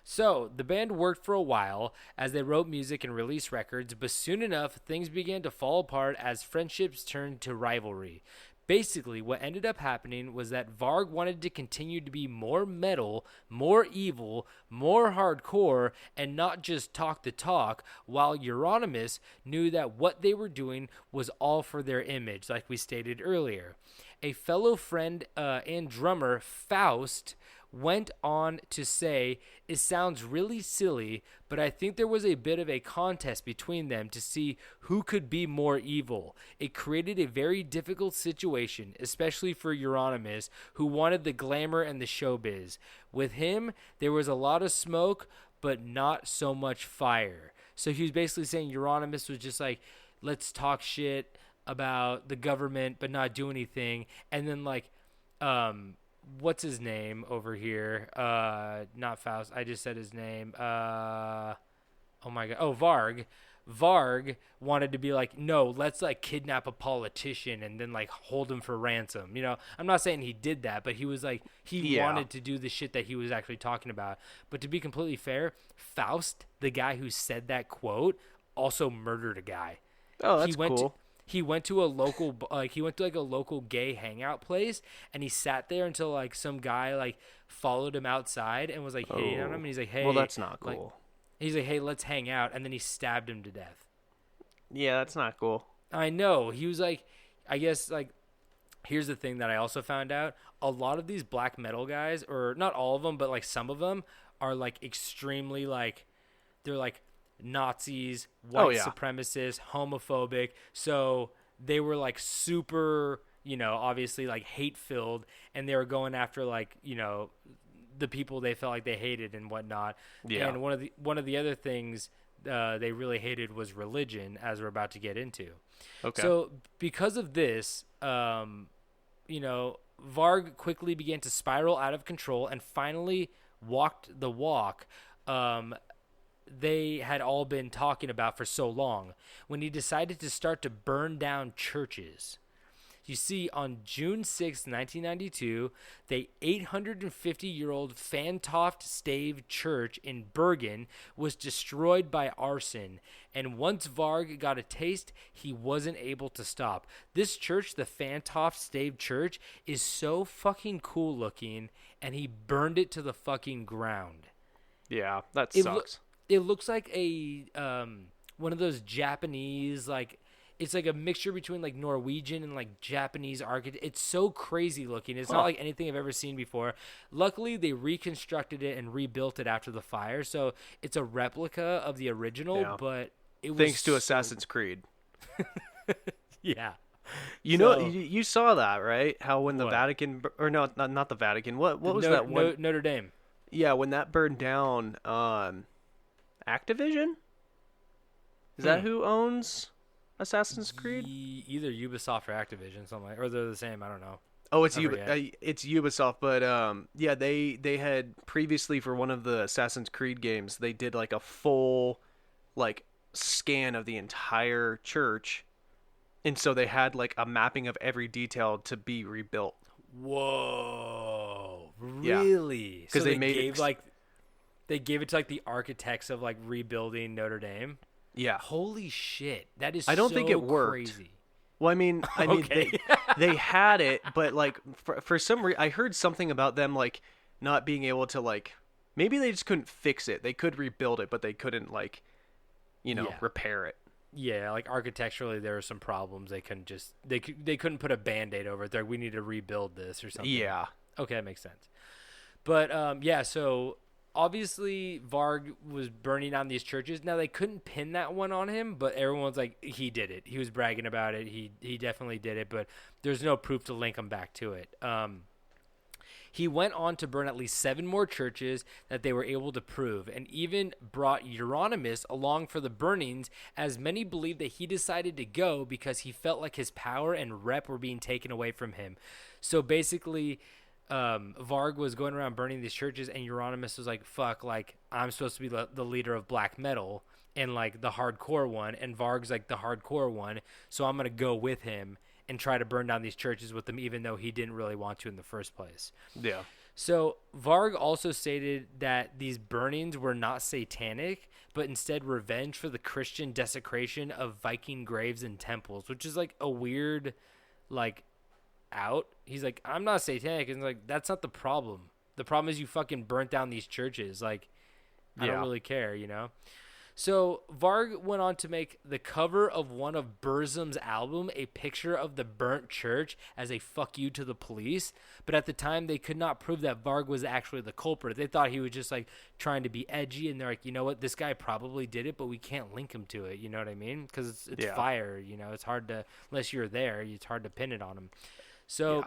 So the band worked for a while as they wrote music and released records, but soon enough, things began to fall apart as friendships turned to rivalry. Basically, what ended up happening was that Varg wanted to continue to be more metal, more evil, more hardcore, and not just talk the talk, while Euronymous knew that what they were doing was all for their image, like we stated earlier. A fellow friend and drummer, Faust, went on to say, "It sounds really silly, but I think there was a bit of a contest between them to see who could be more evil. It created a very difficult situation, especially for Euronymous, who wanted the glamour and the showbiz. With him, there was a lot of smoke, but not so much fire." So he was basically saying Euronymous was just like, let's talk shit about the government, but not do anything. And then like, what's his name over here? Not Faust. I just said his name. Oh my God. Oh, Varg. Varg wanted to be like, no, let's like kidnap a politician and then like hold him for ransom. I'm not saying he did that, but he was like, he wanted to do the shit that he was actually talking about. But to be completely fair, Faust, the guy who said that quote, also murdered a guy. Oh, that's cool. He went to a local, he went to like a local gay hangout place, and he sat there until like some guy like followed him outside and was like hitting on him, and he's like, "Hey, well, that's not cool." Like, he's like, "Hey, let's hang out," and then he stabbed him to death. Yeah, that's not cool. I know. He was like, I guess like, here's the thing that I also found out: a lot of these black metal guys, or not all of them, but like some of them, are like extremely like, they're like Nazis, white supremacists, homophobic. So they were like super, obviously like hate filled, and they were going after like, the people they felt like they hated and whatnot. Yeah. And one of the other things they really hated was religion, as we're about to get into. Okay. So because of this, Varg quickly began to spiral out of control and finally walked the walk they had all been talking about for so long, when he decided to start to burn down churches. You see, on June 6, 1992, the 850-year-old Fantoft Stave Church in Bergen was destroyed by arson, and once Varg got a taste, he wasn't able to stop. This church, the Fantoft Stave Church, is so fucking cool looking, and he burned it to the fucking ground. Yeah, that sucks. It looks like a one of those Japanese, like, it's like a mixture between like Norwegian and like Japanese architecture. It's so crazy looking. It's not like anything I've ever seen before. Luckily, they reconstructed it and rebuilt it after the fire, so it's a replica of the original. But it was thanks to Assassin's Creed. Yeah. You saw that, right? How when the Vatican, or no, not the Vatican. What was that one? Notre Dame. Yeah, when that burned down, Activision? Is that who owns Assassin's Creed? Either Ubisoft or Activision, something like, or they're the same. I don't know. Oh, it's Ubisoft, but yeah, they had previously, for one of the Assassin's Creed games, they did like a full like scan of the entire church, and so they had like a mapping of every detail to be rebuilt. Whoa. Really? 'Cause So they they made gave they gave it to like the architects of like rebuilding Notre Dame. Yeah. Holy shit, that is I don't think it so worked. crazy. Well, I mean, Okay. they had it, but like for some reason, I heard something about them like not being able to like maybe they just couldn't fix it. They could rebuild it, but they couldn't like Yeah. repair it. Yeah, like architecturally there were some problems. They couldn't just they couldn't put a band-aid over it. They're like, we need to rebuild this or something. Yeah. Okay, that makes sense. But yeah, so obviously Varg was burning down these churches. Now they couldn't pin that one on him, but everyone's like, he did it. He was bragging about it. He definitely did it, but there's no proof to link him back to it. He went on to burn at least 7 more churches that they were able to prove, and even brought Euronymous along for the burnings, as many believe that he decided to go because he felt like his power and rep were being taken away from him. So basically, Varg was going around burning these churches, and Euronymous was like, fuck, like, I'm supposed to be the leader of black metal and like the hardcore one, and Varg's like the hardcore one, so I'm going to go with him and try to burn down these churches with them, even though he didn't really want to in the first place. Yeah. So Varg also stated that these burnings were not satanic, but instead revenge for the Christian desecration of Viking graves and temples, which is like a weird, like, out. He's like, I'm not satanic. And like, that's not the problem. The problem is you fucking burnt down these churches. Like, I don't really care, you know? So Varg went on to make the cover of one of Burzum's album a picture of the burnt church as a fuck you to the police. But at the time, they could not prove that Varg was actually the culprit. They thought he was just like trying to be edgy, and they're like, you know what, this guy probably did it, but we can't link him to it. You know what I mean? Because it's fire. You know, it's hard to, unless you're there, it's hard to pin it on him. So.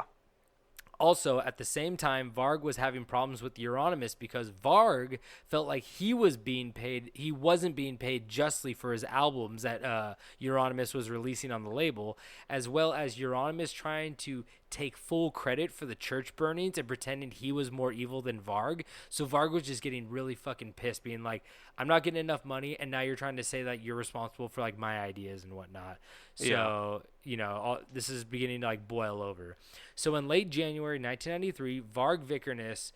Also, at the same time, Varg was having problems with Euronymous because Varg felt like he wasn't being paid justly for his albums that Euronymous was releasing on the label, as well as Euronymous trying to take full credit for the church burnings and pretending he was more evil than Varg. So Varg was just getting really fucking pissed, being like, I'm not getting enough money, and now you're trying to say that you're responsible for like my ideas and whatnot. So, this is beginning to like boil over. So in late January 1993, Varg Vikernes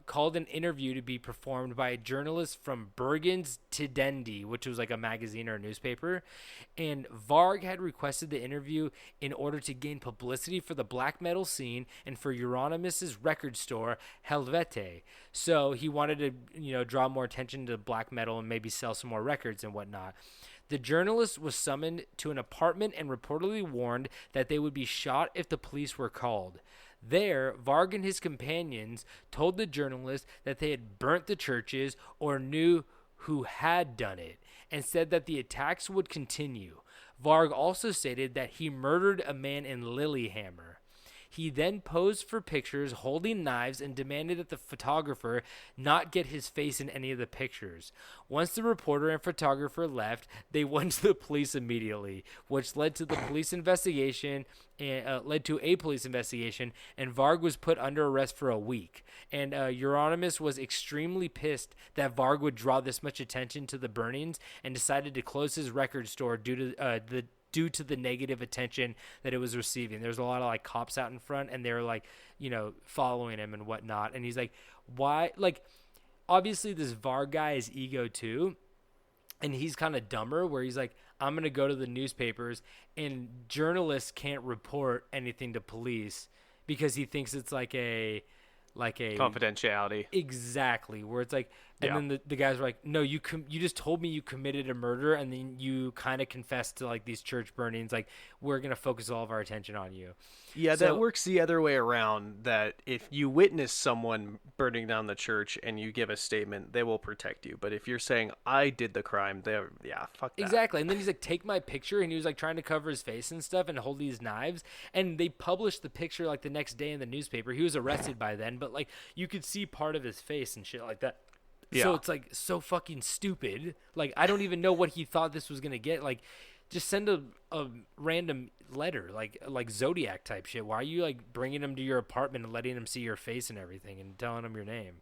called an interview to be performed by a journalist from Bergens Tidende, which was like a magazine or a newspaper. And Varg had requested the interview in order to gain publicity for the black metal scene and for Euronymous' record store, Helvete. So he wanted to, draw more attention to black metal and maybe sell some more records and whatnot. The journalist was summoned to an apartment and reportedly warned that they would be shot if the police were called. There, Varg and his companions told the journalist that they had burnt the churches or knew who had done it, and said that the attacks would continue. Varg also stated that he murdered a man in Lillehammer. He then posed for pictures holding knives and demanded that the photographer not get his face in any of the pictures. Once the reporter and photographer left, they went to the police immediately, which led to a police investigation, and Varg was put under arrest for a week. And Euronymous was extremely pissed that Varg would draw this much attention to the burnings and decided to close his record store due to the negative attention that it was receiving. There's a lot of like cops out in front, and they were like, following him and whatnot. And he's like, why? Like, obviously this Varg guy is ego too, and he's kind of dumber, where he's like, I'm going to go to the newspapers, and journalists can't report anything to police because he thinks it's like a confidentiality. Exactly, where it's like, and then the guys were like, no, you just told me you committed a murder, and then you kind of confessed to like these church burnings. Like, we're gonna focus all of our attention on you. Yeah, that works the other way around, that if you witness someone burning down the church and you give a statement, they will protect you. But if you're saying, I did the crime, fuck that. Exactly. And then he's like, take my picture, and he was like trying to cover his face and stuff and hold these knives. And they published the picture like the next day in the newspaper. He was arrested by then, but like you could see part of his face and shit like that. Yeah. So it's like so fucking stupid. Like, I don't even know what he thought this was going to get. Like, just send a random letter, like Zodiac type shit. Why are you like bringing him to your apartment and letting him see your face and everything and telling him your name?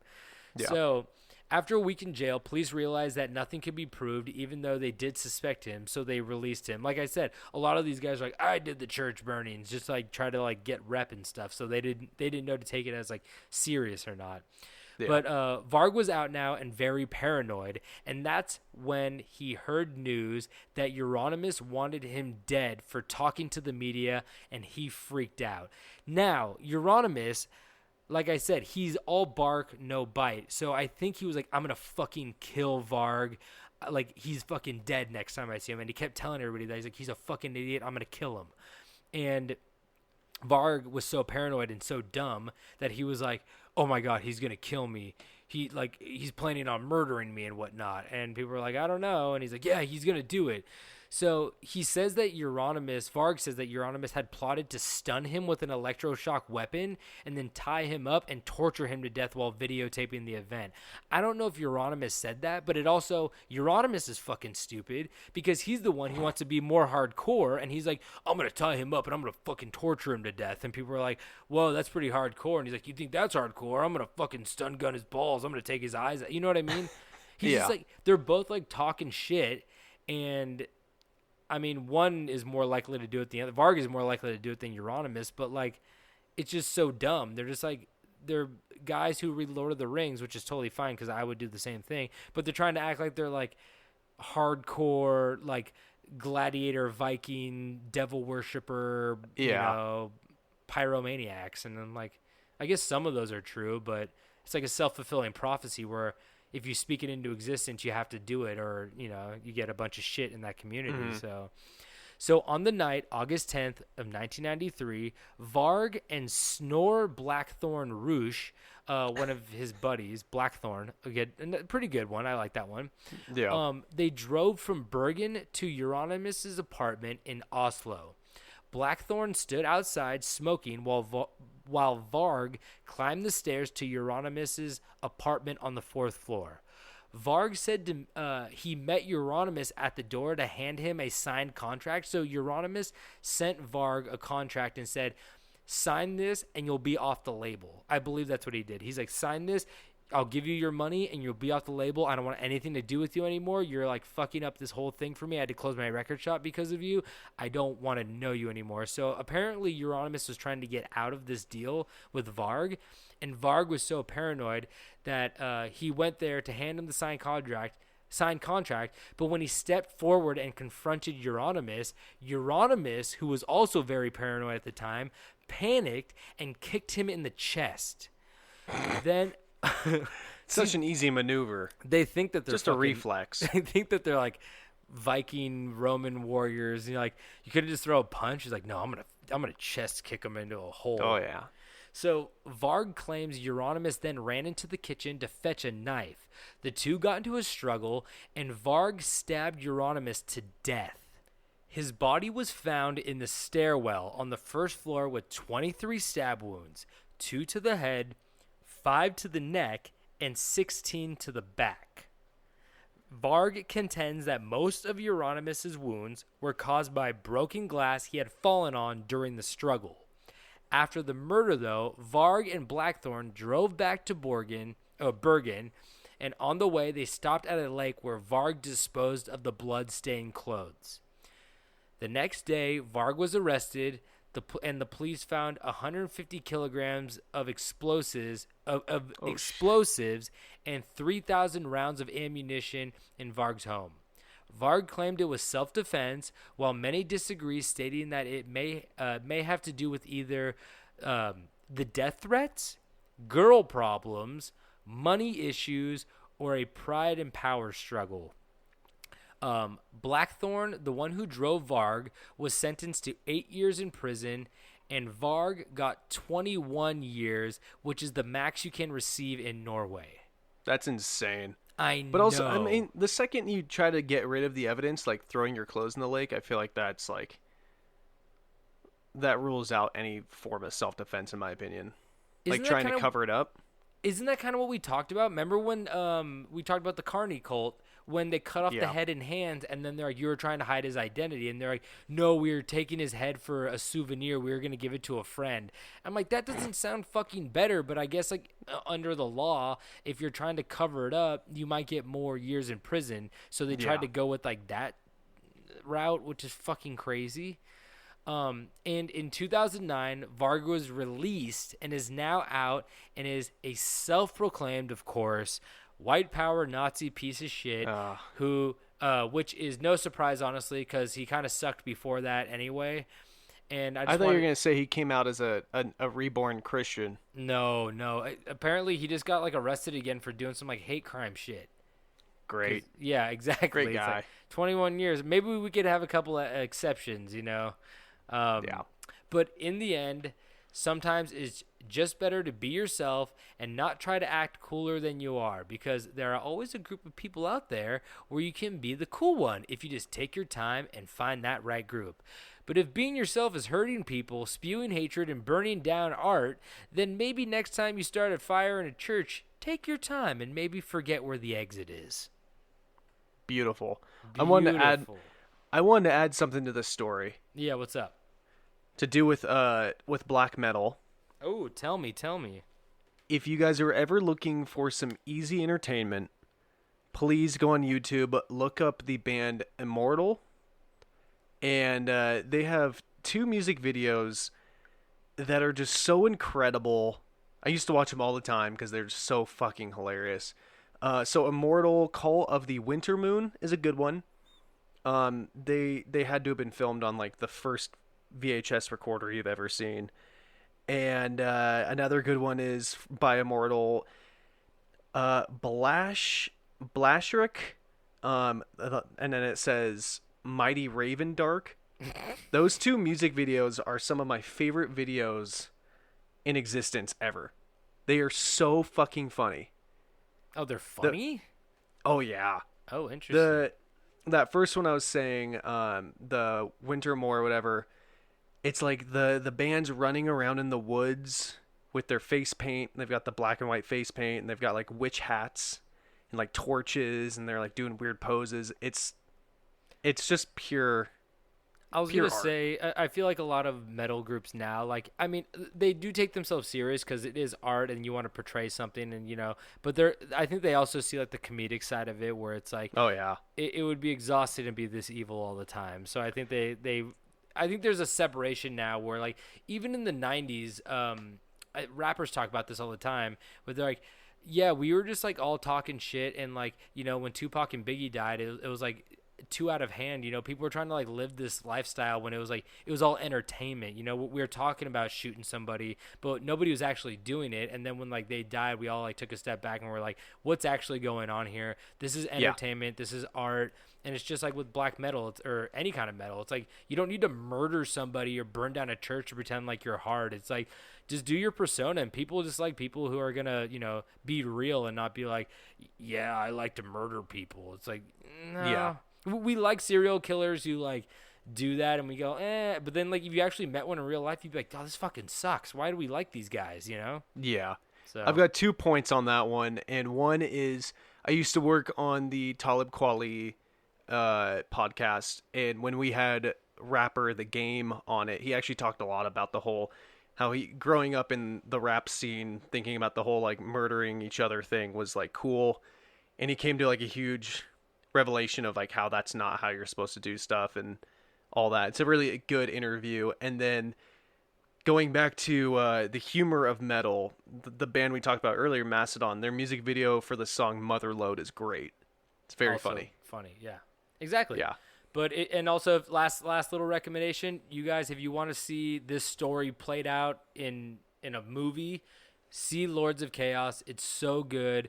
Yeah. So After a week in jail, police realized that nothing could be proved, even though they did suspect him, so they released him. Like I said, a lot of these guys are like, I did the church burnings, just like try to like get rep and stuff. So they didn't know to take it as like serious or not. Yeah. But Varg was out now and very paranoid, and that's when he heard news that Euronymous wanted him dead for talking to the media, and he freaked out. Now, Euronymous, like I said, he's all bark, no bite. So I think he was like, I'm going to fucking kill Varg. Like, he's fucking dead next time I see him. And he kept telling everybody that. He's like, he's a fucking idiot. I'm going to kill him. And Varg was so paranoid and so dumb that he was like, oh my God, he's going to kill me. He's planning on murdering me and whatnot. And people were like, I don't know. And he's like, yeah, he's going to do it. So he says that Varg says that Euronymous had plotted to stun him with an electroshock weapon and then tie him up and torture him to death while videotaping the event. I don't know if Euronymous said that, but Euronymous is fucking stupid because he's the one who wants to be more hardcore, and he's like, I'm going to tie him up and I'm going to fucking torture him to death. And people are like, whoa, that's pretty hardcore. And he's like, you think that's hardcore? I'm going to fucking stun gun his balls. I'm going to take his eyes out. You know what I mean? He's just like, they're both like talking shit, and I mean, one is more likely to do it than the other. Varg is more likely to do it than Euronymous, but, like, it's just so dumb. They're just, like, they're guys who read Lord of the Rings, which is totally fine because I would do the same thing, but they're trying to act like they're, like, hardcore, like, gladiator, Viking, devil worshiper, you know, pyromaniacs. And then, like, I guess some of those are true, but it's like a self-fulfilling prophecy where if you speak it into existence, you have to do it, or, you know, you get a bunch of shit in that community. Mm-hmm. So on the night, August 10th of 1993, Varg and Snore Blackthorn Roosh, one of his buddies, Blackthorn, again, a pretty good one. I like that one. Yeah. They drove from Bergen to Euronymous' apartment in Oslo. Blackthorn stood outside smoking while Varg climbed the stairs to Euronymous' apartment on the 4th floor. Varg said he met Euronymous at the door to hand him a signed contract. So Euronymous sent Varg a contract and said, sign this and you'll be off the label. I believe that's what he did. He's like, sign this, I'll give you your money and you'll be off the label. I don't want anything to do with you anymore. You're like fucking up this whole thing for me. I had to close my record shop because of you. I don't want to know you anymore. So apparently Euronymous was trying to get out of this deal with Varg, and Varg was so paranoid that he went there to hand him the signed contract, but when he stepped forward and confronted Euronymous, who was also very paranoid at the time, panicked and kicked him in the chest. Then such an easy maneuver. They think that they're just a reflex. They think that they're like Viking Roman warriors. You know, like, you couldn't just throw a punch. He's like, no, I'm gonna chest kick him into a hole. Oh yeah. So Varg claims Euronymous then ran into the kitchen to fetch a knife. The two got into a struggle, and Varg stabbed Euronymous to death. His body was found in the stairwell on the 1st floor with 23 stab wounds, 2 to the head, 5 to the neck, and 16 to the back. Varg contends that most of Euronymous' wounds were caused by broken glass he had fallen on during the struggle. After the murder, though, Varg and Blackthorn drove back to Bergen, and on the way they stopped at a lake where Varg disposed of the blood-stained clothes. The next day, Varg was arrested, and the police found 150 kilograms of explosives and 3,000 rounds of ammunition in Varg's home. Varg claimed it was self-defense, while many disagree, stating that it may have to do with either the death threats, girl problems, money issues, or a pride and power struggle. Blackthorn, the one who drove Varg, was sentenced to 8 years in prison, and Varg got 21 years, which is the max you can receive in Norway. That's insane. I know. But also, I mean, the second you try to get rid of the evidence, like throwing your clothes in the lake, I feel like that's like, that rules out any form of self-defense, in my opinion. Like trying to cover it up. Isn't that kind of what we talked about? Remember when we talked about the Carney cult, when they cut off the Yeah. head and hands, and then they're like, you were trying to hide his identity, and they're like, no, we were taking his head for a souvenir. We were going to give it to a friend. I'm like, that doesn't sound fucking better, but I guess like under the law, if you're trying to cover it up, you might get more years in prison. So they tried Yeah. to go with like that route, which is fucking crazy. And in 2009, Varga was released and is now out and is a self-proclaimed, of course, white power Nazi piece of shit who, which is no surprise, honestly, because he kind of sucked before that anyway. And I thought you were going to say he came out as a reborn Christian. No. Apparently, he just got like arrested again for doing some like hate crime shit. Great. Yeah, exactly. Great It's guy. like 21 years. Maybe we could have a couple of exceptions, you know? Yeah. But in the end, sometimes it's just better to be yourself and not try to act cooler than you are, because there are always a group of people out there where you can be the cool one if you just take your time and find that right group. But if being yourself is hurting people, spewing hatred, and burning down art, then maybe next time you start a fire in a church, take your time and maybe forget where the exit is. Beautiful. I Beautiful. wanted to add something to this story Yeah, what's up? to do with black metal. Oh, tell me. If you guys are ever looking for some easy entertainment, please go on YouTube, look up the band Immortal, and they have 2 music videos that are just so incredible. I used to watch them all the time because they're just so fucking hilarious. So Immortal, Call of the Winter Moon is a good one. They had to have been filmed on like the first VHS recorder you've ever seen. And another good one is by Immortal, Blasherick, and then it says Mighty Raven Dark. Those 2 music videos are some of my favorite videos in existence ever. They are so fucking funny. Oh, they're funny? Oh yeah. Oh, interesting. That first one I was saying, the Winter Moor or whatever, it's like the band's running around in the woods with their face paint. They've got the black and white face paint, and they've got like witch hats and like torches, and they're like doing weird poses. It's just pure. I was pure going to art. say, I feel like a lot of metal groups now, like, I mean, they do take themselves serious because it is art and you want to portray something, and, you know, but I think they also see like the comedic side of it where it's like, Oh yeah. it would be exhausting to be this evil all the time. So I think I think there's a separation now where like, even in the 90s, rappers talk about this all the time, where they're like, yeah, we were just like all talking shit, and like, you know, when Tupac and Biggie died, it was like too out of hand. You know, people were trying to like live this lifestyle when it was like, it was all entertainment. You know, we were talking about shooting somebody, but nobody was actually doing it. And then when like they died, we all like took a step back and we're like, what's actually going on here? This is entertainment. This is art. And it's just like with black metal, or any kind of metal. It's like, you don't need to murder somebody or burn down a church to pretend like you're hard. It's like, just do your persona, and people just like people who are going to, you know, be real and not be like, yeah, I like to murder people. It's like, no. Yeah. We like serial killers who like do that, and we go, but then like if you actually met one in real life, you'd be like, oh, this fucking sucks. Why do we like these guys, you know? Yeah. So I've got 2 points on that one, and one is I used to work on the Talib Kweli podcast, and when we had Rapper the Game on it, he actually talked a lot about the whole how he growing up in the rap scene, thinking about the whole like murdering each other thing was like cool, and he came to like a huge revelation of like how that's not how you're supposed to do stuff and all that. It's a really good interview. And then going back to the humor of metal, the band we talked about earlier, Mastodon, their music video for the song Motherload is great. It's very also funny. Yeah, exactly. Yeah. But and also last little recommendation, you guys, if you want to see this story played out in a movie, see Lords of Chaos. It's so good.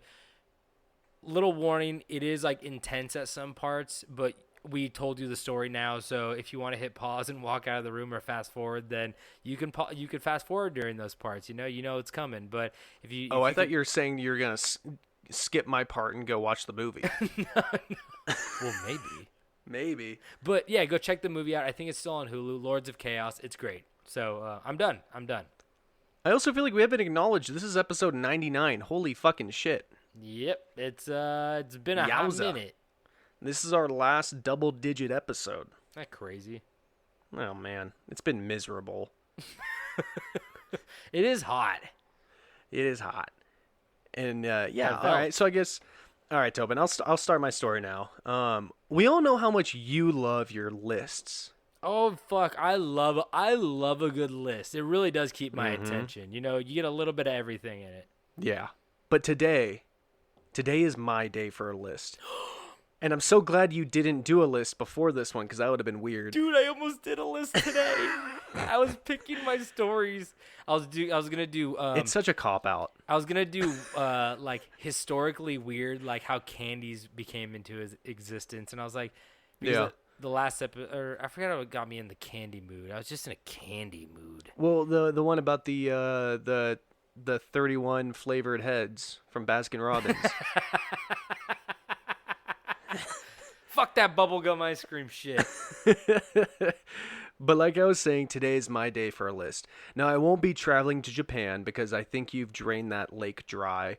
Little warning, it is like intense at some parts, but we told you the story now, so if you want to hit pause and walk out of the room or fast forward, then you can fast forward during those parts. You know it's coming. But if you I thought you were saying you were gonna skip my part and go watch the movie. no. Well, Maybe. But yeah, go check the movie out. I think it's still on Hulu. Lords of Chaos. It's great. So I'm done. I also feel like we haven't acknowledged this is episode 99. Holy fucking shit. Yep, it's been a hot Yowza. minute. This is our last double-digit episode. Isn't that crazy? Oh, man. It's been miserable. It is hot. It is hot. And, yeah, That all right. So I guess... All right, Tobin, I'll start my story now. We all know how much you love your lists. Oh fuck! I love a good list. It really does keep my attention. You know, you get a little bit of everything in it. Yeah. But today is my day for a list. And I'm so glad you didn't do a list before this one, because that would have been weird. Dude, I almost did a list today. I was picking my stories. I was gonna do. It's such a cop-out. I was gonna do like historically weird, like how candies became into his existence, and I was like, because the last episode, or I forgot what got me in the candy mood. I was just in a candy mood. Well, the one about the 31 flavored heads from Baskin Robbins. Fuck that bubblegum ice cream shit. But like I was saying, today is my day for a list. Now, I won't be traveling to Japan because I think you've drained that lake dry.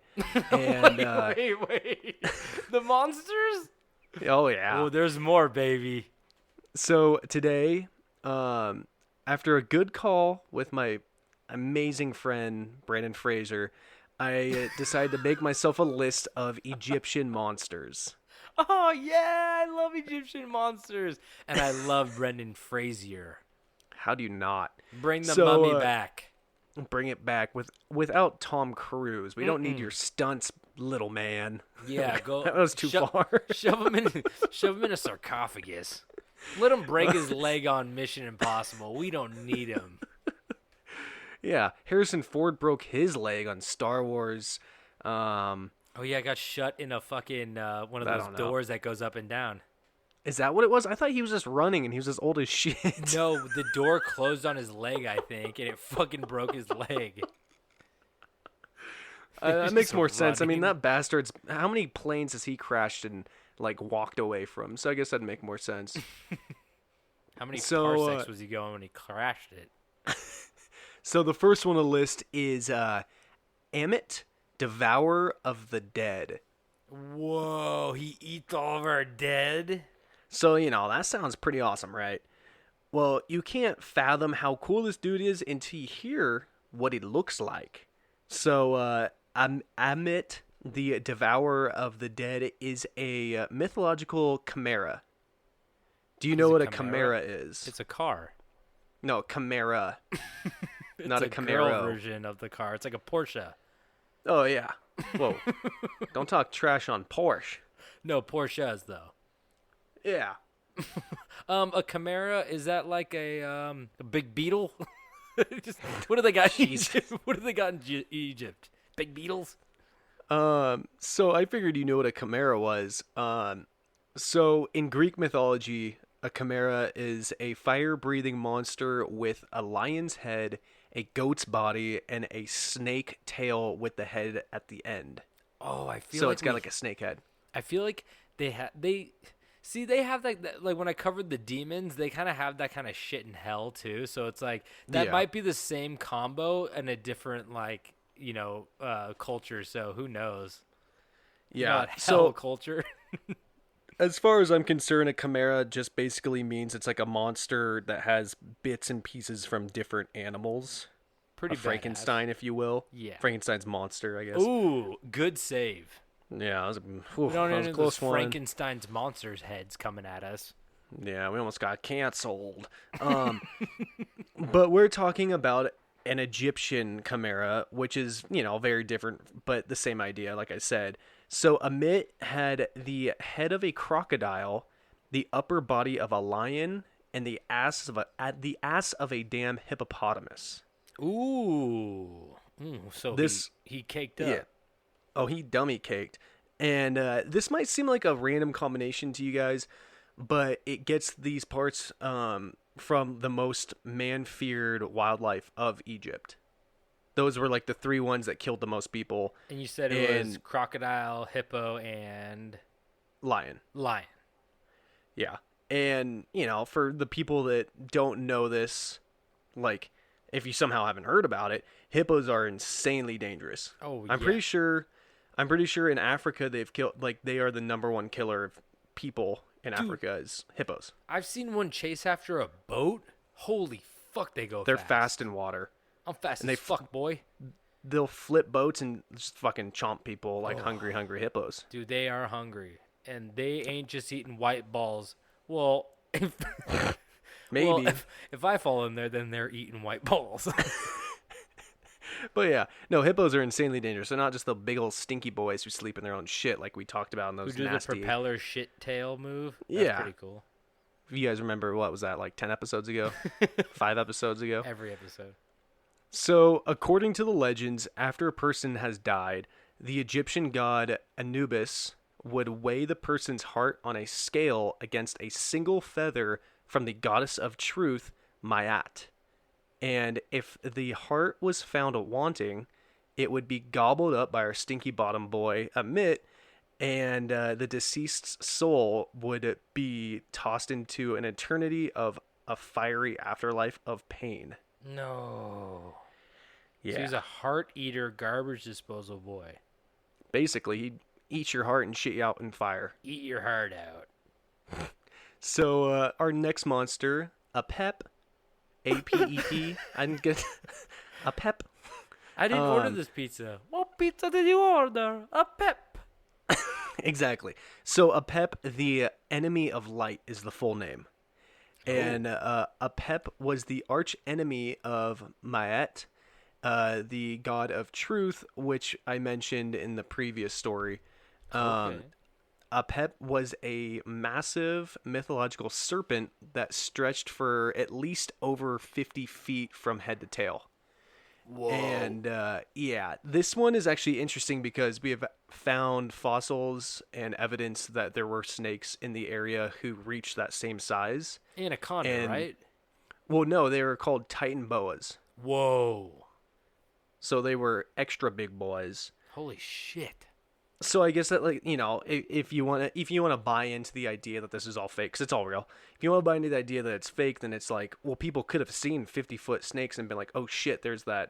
And, wait. The monsters? Oh, yeah. Oh, there's more, baby. So today, after a good call with my amazing friend, Brandon Fraser, I decided to make myself a list of Egyptian monsters. Oh, yeah, I love Egyptian monsters. And I love Brendan Fraser. How do you not? Bring the mummy back. Bring it back without Tom Cruise. We don't need your stunts, little man. Yeah, go. That was too far. Shove him in a sarcophagus. Let him break his leg on Mission Impossible. We don't need him. Yeah, Harrison Ford broke his leg on Star Wars. Oh yeah, got shut in a fucking one of those doors that goes up and down. Is that what it was? I thought he was just running and he was as old as shit. No, the door closed on his leg, I think, and it fucking broke his leg. That makes more sense. I mean, that bastard's... How many planes has he crashed and, like, walked away from? So I guess that'd make more sense. How many parsecs was he going when he crashed it? So the first one on the list is Amit, Devourer of the Dead. Whoa, he eats all of our dead? So, you know, that sounds pretty awesome, right? Well, you can't fathom how cool this dude is until you hear what he looks like. So, Amit, the Devourer of the Dead, is a mythological chimera. Do you know what a chimera is? It's a car. No, chimera. It's Not a girl Camaro. version of the car. It's like a Porsche. Oh, yeah. Whoa. Don't talk trash on Porsche. No, Porsches though. Yeah. A Chimera, is that like a big beetle? What do they got in Egypt? What do they got in Egypt? Big beetles? So I figured you knew what a chimera was. So in Greek mythology, a chimera is a fire-breathing monster with a lion's head, a goat's body, and a snake tail with the head at the end. Oh, I feel so like it's got like a snake head. I feel like they have like when I covered the demons, they kind of have that kind of shit in hell too. So it's like that might be the same combo in a different like culture. So who knows? Yeah. Hell culture. As far as I'm concerned, a chimera just basically means it's like a monster that has bits and pieces from different animals. Pretty Frankenstein, badass. if you will. Yeah. Frankenstein's monster, I guess. Ooh, good save. Yeah, that was We don't that was need a those close one. Frankenstein's monsters heads coming at us. Yeah, we almost got canceled. But we're talking about an Egyptian chimera, which is, very different, but the same idea, like I said. So Amit had the head of a crocodile, the upper body of a lion, and the ass of a damn hippopotamus. Ooh. So he caked up. Yeah. Oh, he dummy caked. And this might seem like a random combination to you guys, but it gets these parts from the most man-feared wildlife of Egypt. Those were like the three ones that killed the most people. And you said it was crocodile, hippo, and lion. Yeah. And, for the people that don't know this, like, if you somehow haven't heard about it, hippos are insanely dangerous. Oh, I'm pretty sure in Africa they've killed, like, they are the number one killer of people in Africa is hippos. I've seen one chase after a boat. Holy fuck, they go They're fast. fast in water. I'm fast and as fuck, boy. They'll flip boats and just fucking chomp people like hungry hippos. Dude, they are hungry. And they ain't just eating white balls. Well, Maybe. Well, if I fall in there, then they're eating white balls. But yeah, no, hippos are insanely dangerous. They're not just the big old stinky boys who sleep in their own shit like we talked about in those Who do nasty... the propeller shit tail move? That's Yeah. pretty cool. If you guys remember, what was that, like 10 episodes ago? 5 episodes ago? Every episode. So, according to the legends, after a person has died, the Egyptian god Anubis would weigh the person's heart on a scale against a single feather from the goddess of truth, Mayat. And if the heart was found wanting, it would be gobbled up by our stinky bottom boy, Amit, and the deceased's soul would be tossed into an eternity of a fiery afterlife of pain. No. Yeah. So he's a heart eater, garbage disposal boy. Basically, he'd eat your heart and shit you out in fire. Eat your heart out. So, our next monster, Apep. A-P-E-P. I didn't get... Apep. I didn't order this pizza. What pizza did you order? A pep. Exactly. So, Apep, the enemy of light, is the full name. And Apep was the arch enemy of Maat, the god of truth, which I mentioned in the previous story. Okay. Apep was a massive mythological serpent that stretched for at least over 50 feet from head to tail. Whoa. And yeah, this one is actually interesting because we have found fossils and evidence that there were snakes in the area who reached that same size. Anaconda, right? Well, no, they were called Titan boas. Whoa. So they were extra big boys. Holy shit. So I guess that, like, you know, if you want to buy into the idea that this is all fake, because it's all real. If you want to buy into the idea that it's fake, then it's like, well, people could have seen 50-foot snakes and been like, oh shit, there's the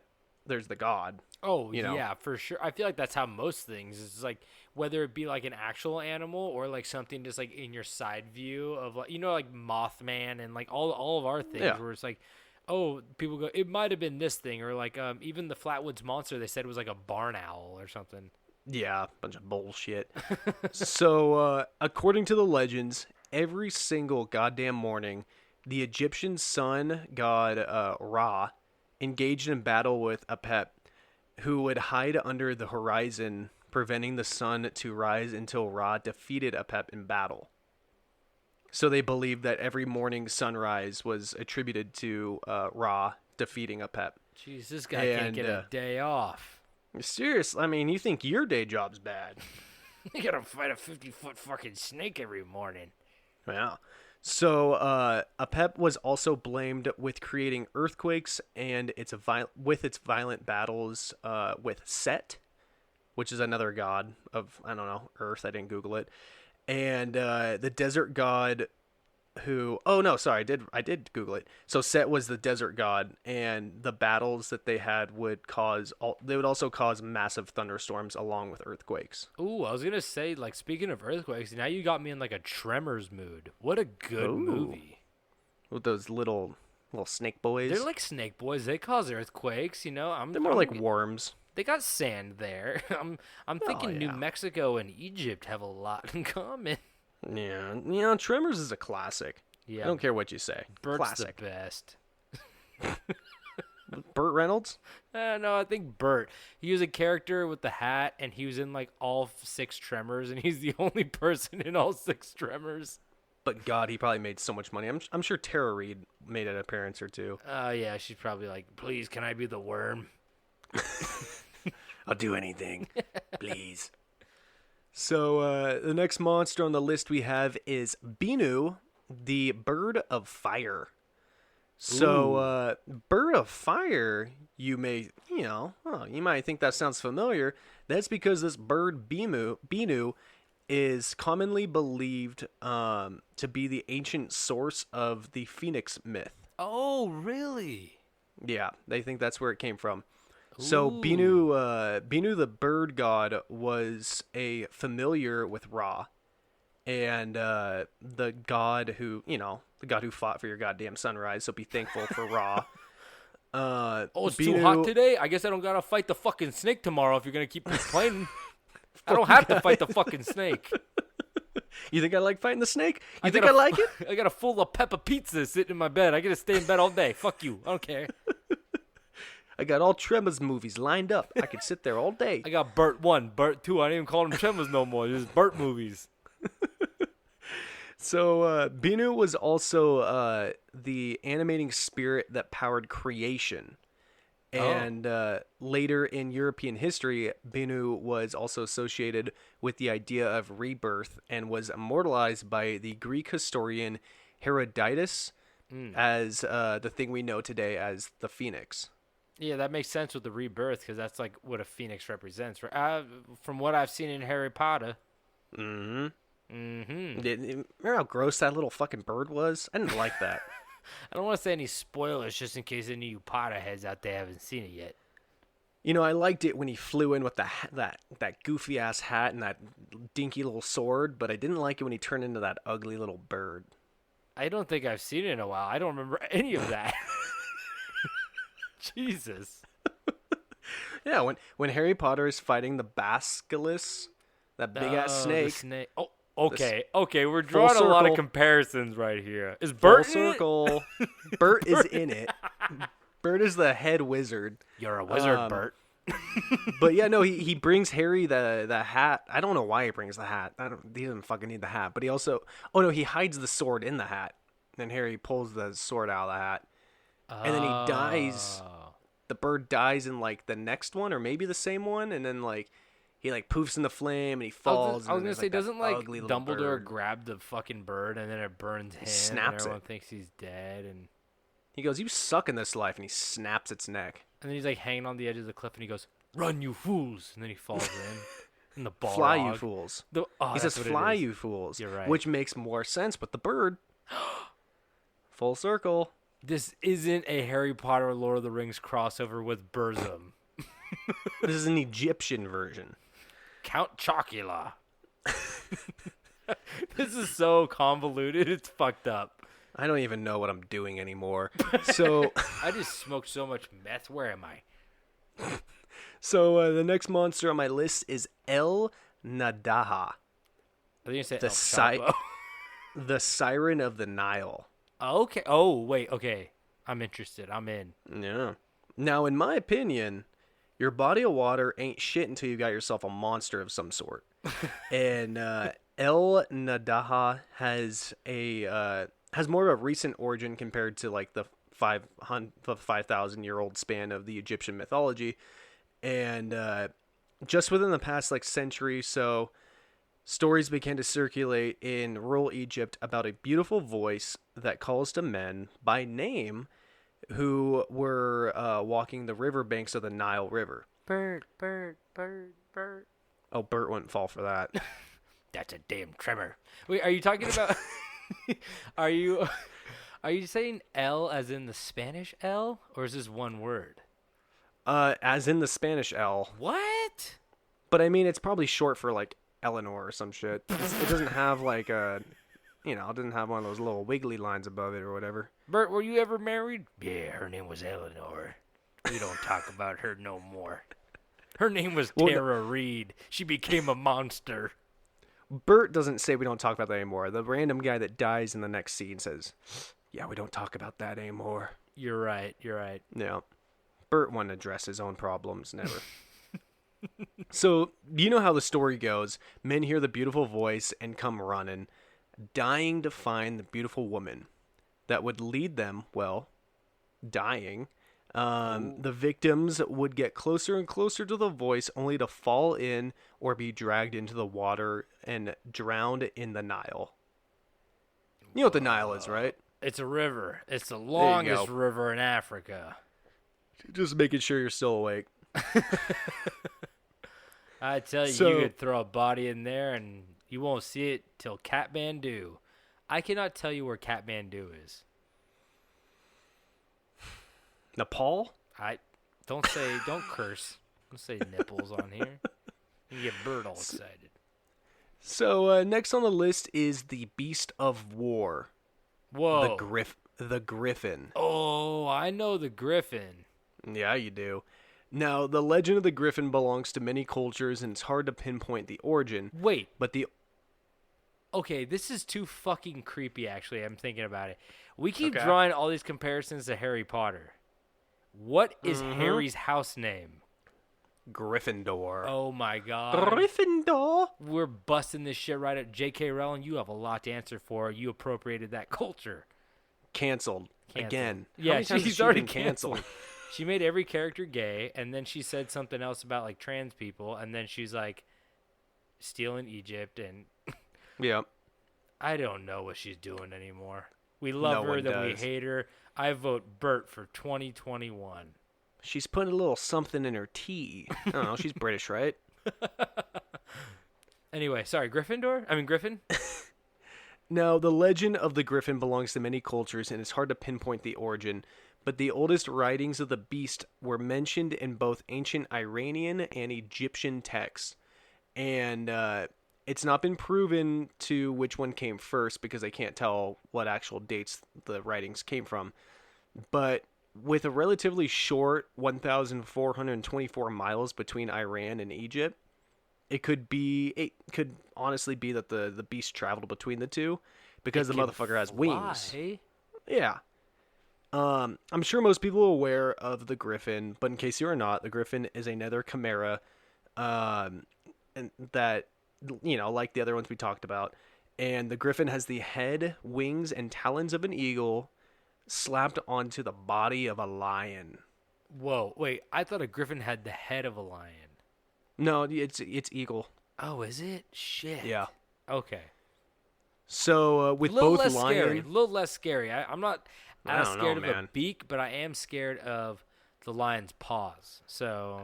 god. Oh, you know? yeah, for sure. I feel like that's how most things is, like, whether it be like an actual animal or like something just like in your side view of, like, you know, like Mothman and like all of our things where it's like, oh, people go, it might have been this thing, or like even the Flatwoods Monster, they said it was like a barn owl or something. Yeah, bunch of bullshit. So, according to the legends, every single goddamn morning, the Egyptian sun god Ra engaged in battle with Apep, who would hide under the horizon, preventing the sun to rise until Ra defeated Apep in battle. So they believed that every morning sunrise was attributed to Ra defeating Apep. Jeez, this guy can't get a day off. Seriously, I mean, you think your day job's bad. You gotta fight a 50-foot fucking snake every morning. Yeah. So, Apep was also blamed with creating earthquakes and its violent battles with Set, which is another god of, I don't know, Earth. I didn't Google it. And the desert god who... Oh, no, sorry, I did Google it. So Set was the desert god, and the battles that they had would also cause massive thunderstorms along with earthquakes. Ooh, I was gonna say, like, speaking of earthquakes, now you got me in like a Tremors mood. What a good movie. With those little snake boys. They're like snake boys. They cause earthquakes, you know. They're more like worms. They got sand there. I'm thinking New Mexico and Egypt have a lot in common. Yeah, you know, Tremors is a classic. Yeah, I don't care what you say. Bert's Classic. the best. Burt Reynolds? No, I think Bert. He was a character with the hat, and he was in like all 6 Tremors, and he's the only person in all 6 Tremors. But God, he probably made so much money. I'm sure Tara Reid made an appearance or two. Yeah, she's probably like, please, can I be the worm? I'll do anything. Please. So, the next monster on the list we have is Binu, the bird of fire. So, bird of fire, you might think that sounds familiar. That's because this bird, Binu, is commonly believed to be the ancient source of the Phoenix myth. Oh, really? Yeah, they think that's where it came from. So Ooh. Binu the bird god was a familiar with Ra, and the god who fought for your goddamn sunrise. So be thankful for Ra. Oh, it's too hot today? I guess I don't gotta fight the fucking snake tomorrow if you're gonna keep complaining. I don't have to fight the fucking snake. You think I like fighting the snake? You think I like it? I got a full of pepper pizza sitting in my bed. I get to stay in bed all day. Fuck you. I don't care. I got all Tremors movies lined up. I could sit there all day. I got Bert 1, Bert 2. I don't even call them Tremors no more. Just Bert movies. So Binu was also the animating spirit that powered creation. And later in European history, Binu was also associated with the idea of rebirth and was immortalized by the Greek historian Herodotus as the thing we know today as the Phoenix. Yeah, that makes sense with the rebirth because that's like what a phoenix represents. From what I've seen in Harry Potter. Mm-hmm. Mm-hmm. Remember how gross that little fucking bird was? I didn't like that. I don't want to say any spoilers just in case any of you Potterheads out there haven't seen it yet. You know, I liked it when he flew in with that goofy ass hat and that dinky little sword, but I didn't like it when he turned into that ugly little bird. I don't think I've seen it in a while. I don't remember any of that. Jesus. Yeah, when Harry Potter is fighting the Basilisk, that big ass snake. Oh, okay, we're drawing a lot of comparisons right here. Is Bert full circle? Bert is in it. Bert is the head wizard. You're a wizard, Bert. But yeah, no, he brings Harry the hat. I don't know why he brings the hat. He doesn't fucking need the hat. But he also, he hides the sword in the hat. Then Harry pulls the sword out of the hat, and then he dies. The bird dies in like the next one, or maybe the same one, and then like he like poofs in the flame and he falls. I was gonna say, doesn't Dumbledore grab the fucking bird and then it burns him? Snaps and everyone it. thinks he's dead, and he goes, "You suck in this life," and he snaps its neck. And then he's like hanging on the edge of the cliff, and he goes, "Run, you fools!" And then he falls in the Balrog. Fly, you fools. He says, "Fly, you fools." You're right. Which makes more sense with the bird. Full circle. This isn't a Harry Potter Lord of the Rings crossover with Burzum. This is an Egyptian version. Count Chocula. This is so convoluted. It's fucked up. I don't even know what I'm doing anymore. So I just smoked so much meth. Where am I? So the next monster on my list is El Nadaha. I think you said The Siren of the Nile. Okay. Oh, wait. Okay. I'm interested. I'm in. Yeah. Now, in my opinion, your body of water ain't shit until you got yourself a monster of some sort. And El Nadaha has more of a recent origin compared to like the 5,000-year-old span of the Egyptian mythology. And just within the past like century, so stories began to circulate in rural Egypt about a beautiful voice that calls to men by name who were walking the riverbanks of the Nile River. Bird, bird, bird, bird. Oh, Bert wouldn't fall for that. That's a damn tremor. Wait, are you talking about... Are you saying L as in the Spanish L, or is this one word? As in the Spanish L. What? But I mean, it's probably short for like Eleanor or some shit. It doesn't have like a, it doesn't have one of those little wiggly lines above it or whatever. Bert, were you ever married? Yeah, her name was Eleanor. We don't talk about her no more. Her name was Tara Reid. She became a monster. Bert doesn't say we don't talk about that anymore. The random guy that dies in the next scene says, "Yeah, we don't talk about that anymore." You're right. Yeah. Bert wouldn't address his own problems, never. So, you know how the story goes. Men hear the beautiful voice and come running, dying to find the beautiful woman that would lead them, dying. The victims would get closer and closer to the voice only to fall in or be dragged into the water and drowned in the Nile. You know what the Nile is, right? It's a river. It's the longest river in Africa. Just making sure you're still awake. I tell you, you could throw a body in there and you won't see it till Kathmandu. I cannot tell you where Kathmandu is. Nepal? Don't curse. Don't say nipples on here. You get Bird all excited. So next on the list is the Beast of War. Whoa. The Griffin. Oh, I know the Griffin. Yeah, you do. Now, the legend of the Griffin belongs to many cultures, and it's hard to pinpoint the origin. Wait. But Okay, this is too fucking creepy, actually. I'm thinking about it. We keep drawing all these comparisons to Harry Potter. What is Harry's house name? Gryffindor. Oh, my God. Gryffindor. We're busting this shit right at J.K. Rowling. You have a lot to answer for. You appropriated that culture. Canceled. Again. Yeah, she's already been canceled. She made every character gay, and then she said something else about, like, trans people, and then she's, like, stealing Egypt, and... Yeah. I don't know what she's doing anymore. We love No her, one then we does. hate her. I vote Bert for 2021. She's putting a little something in her tea. I don't know. She's British, right? Anyway, sorry, Griffin? Now, the legend of the Griffin belongs to many cultures, and it's hard to pinpoint the origin. But the oldest writings of the beast were mentioned in both ancient Iranian and Egyptian texts. And it's not been proven to which one came first because they can't tell what actual dates the writings came from. But with a relatively short 1,424 miles between Iran and Egypt, it could honestly be that the beast traveled between the two because the motherfucker has wings. Yeah. I'm sure most people are aware of the Griffin, but in case you are not, the Griffin is a nether chimera, and that, you know, like the other ones we talked about. And the Griffin has the head, wings, and talons of an eagle slapped onto the body of a lion. Whoa, wait, I thought a Griffin had the head of a lion. No, it's eagle. Oh, is it? Shit. Yeah. Okay. So with both lion, A little less scary. I'm not as I don't scared know, of man. a beak, but I am scared of the lion's paws. So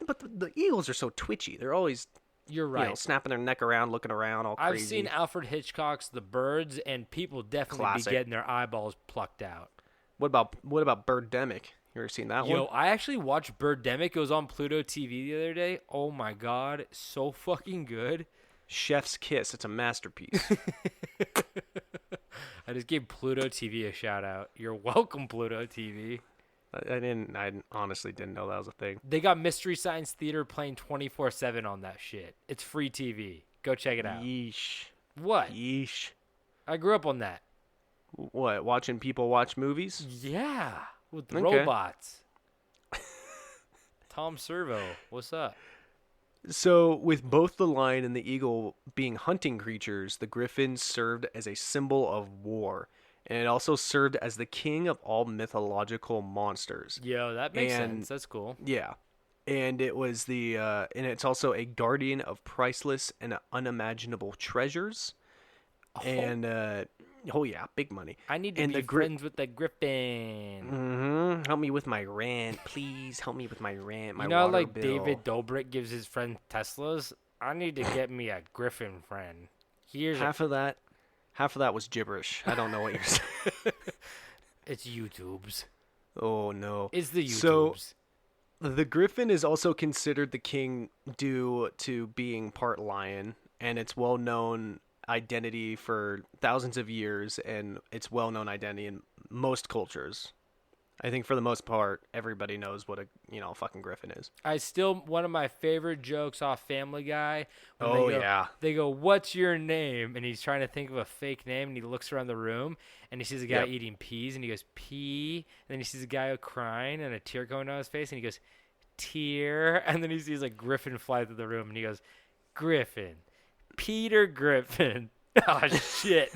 but the eagles are so twitchy. They're always, you're right. you know, snapping their neck around, looking around, all crazy. I've seen Alfred Hitchcock's The Birds, and people definitely Classic. be getting their eyeballs plucked out. What about Birdemic? You ever seen that one? Yo, I actually watched Birdemic. It was on Pluto TV the other day. Oh my god, so fucking good. Chef's Kiss. It's a masterpiece. I just gave Pluto TV a shout out. You're welcome, Pluto TV. I honestly didn't know that was a thing. They got Mystery Science Theater playing 24/7 on that shit. It's free TV. Go check it out. Yeesh. What? Yeesh. I grew up on that. What? Watching people watch movies? Yeah, with the Okay. robots. Tom Servo, what's up? So, with both the lion and the eagle being hunting creatures, the griffin served as a symbol of war, and it also served as the king of all mythological monsters. Yo, that makes sense. That's cool. Yeah, and it was and it's also a guardian of priceless and unimaginable treasures. And oh yeah, big money. I need to be friends with the griffin. Help me with my rent, please. Help me with my rent. My you know, water like bill. David Dobrik gives his friend Teslas. I need to get me a griffin friend. Here's half of that was gibberish. I don't know what you're saying. It's YouTube's. Oh no, It's the So, YouTube's. the griffin is also considered the king due to being part lion, and its well-known identity for thousands of years, and its well-known identity in most cultures. I think for the most part, everybody knows what a fucking griffin is. One of my favorite jokes off Family Guy. when Oh, they go, yeah. They go, "What's your name?" And he's trying to think of a fake name, and he looks around the room, and he sees a guy Yep. eating peas, and he goes, "Pea." And then he sees a guy crying, and a tear going down his face, and he goes, "Tear." And then he sees a griffin fly through the room, and he goes, "Griffin, Peter Griffin." Oh shit!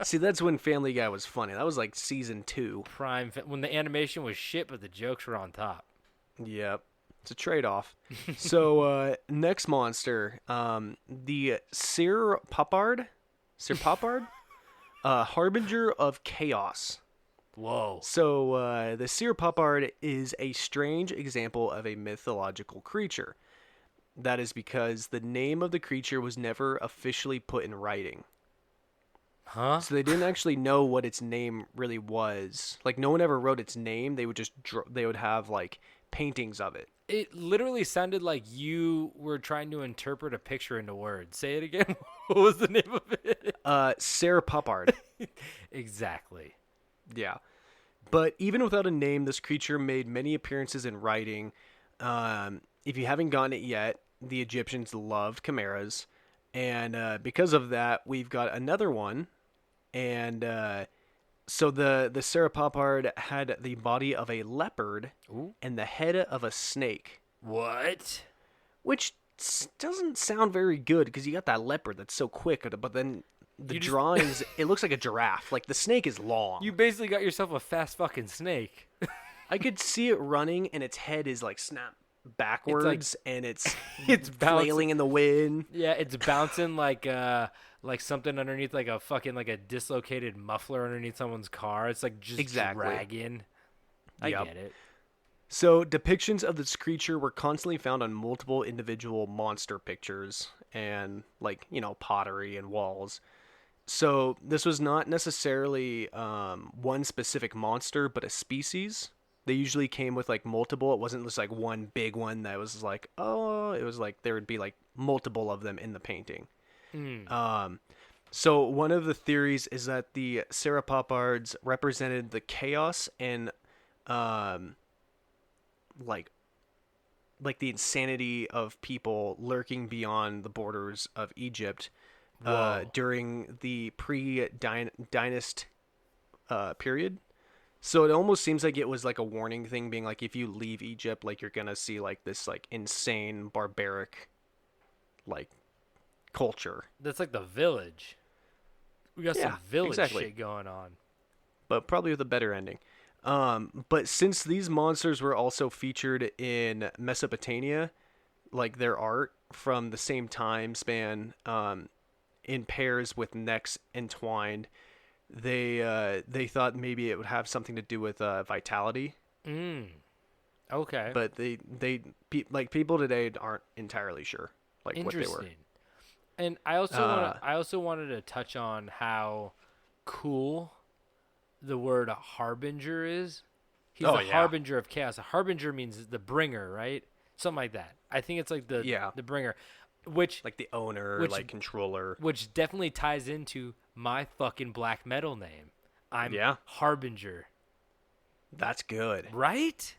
See, that's when Family Guy was funny. That was like season 2. When the animation was shit, but the jokes were on top. Yep. It's a trade-off. So, next monster, the Sir Popard, Harbinger of Chaos. Whoa. So, the Sir Popard is a strange example of a mythological creature. That is because the name of the creature was never officially put in writing. Huh? So they didn't actually know what its name really was. Like no one ever wrote its name. They would just they would have like paintings of it. It literally sounded like you were trying to interpret a picture into words. Say it again. What was the name of it? Sarah Poppard. Exactly. Yeah. But even without a name, this creature made many appearances in writing. If you haven't gotten it yet, the Egyptians loved chimeras. And because of that, we've got another one. And so the Sarapopard had the body of a leopard and the head of a snake. What? Which doesn't sound very good because you got that leopard that's so quick, but then the drawings, it looks like a giraffe. Like the snake is long. You basically got yourself a fast fucking snake. I could see it running and its head is like snapped backwards and it's flailing in the wind. Yeah, it's bouncing like something underneath like a fucking like a dislocated muffler underneath someone's car. It's like just dragging. I get it. So depictions of this creature were constantly found on multiple individual monster pictures and like, pottery and walls. So this was not necessarily one specific monster, but a species. They usually came with like multiple. It wasn't just like one big one that was like, it was like there would be like multiple of them in the painting. So one of the theories is that the Sarapopards represented the chaos and like the insanity of people lurking beyond the borders of Egypt during the pre-dynast period. So it almost seems like it was like a warning thing, being like, if you leave Egypt, like you're gonna see like this like insane barbaric like culture. That's like the Village. We got some Village shit going on, but probably with a better ending. But since these monsters were also featured in Mesopotamia, like their art from the same time span, in pairs with necks entwined, they thought maybe it would have something to do with vitality. Okay. But like people today aren't entirely sure like what they were. And I also wanted to touch on how cool the word harbinger is. He's a harbinger of chaos. A harbinger means the bringer, right? Something like that. I think it's like the bringer, which like the owner, like controller, which definitely ties into my fucking black metal name. I'm Harbinger. That's good, right?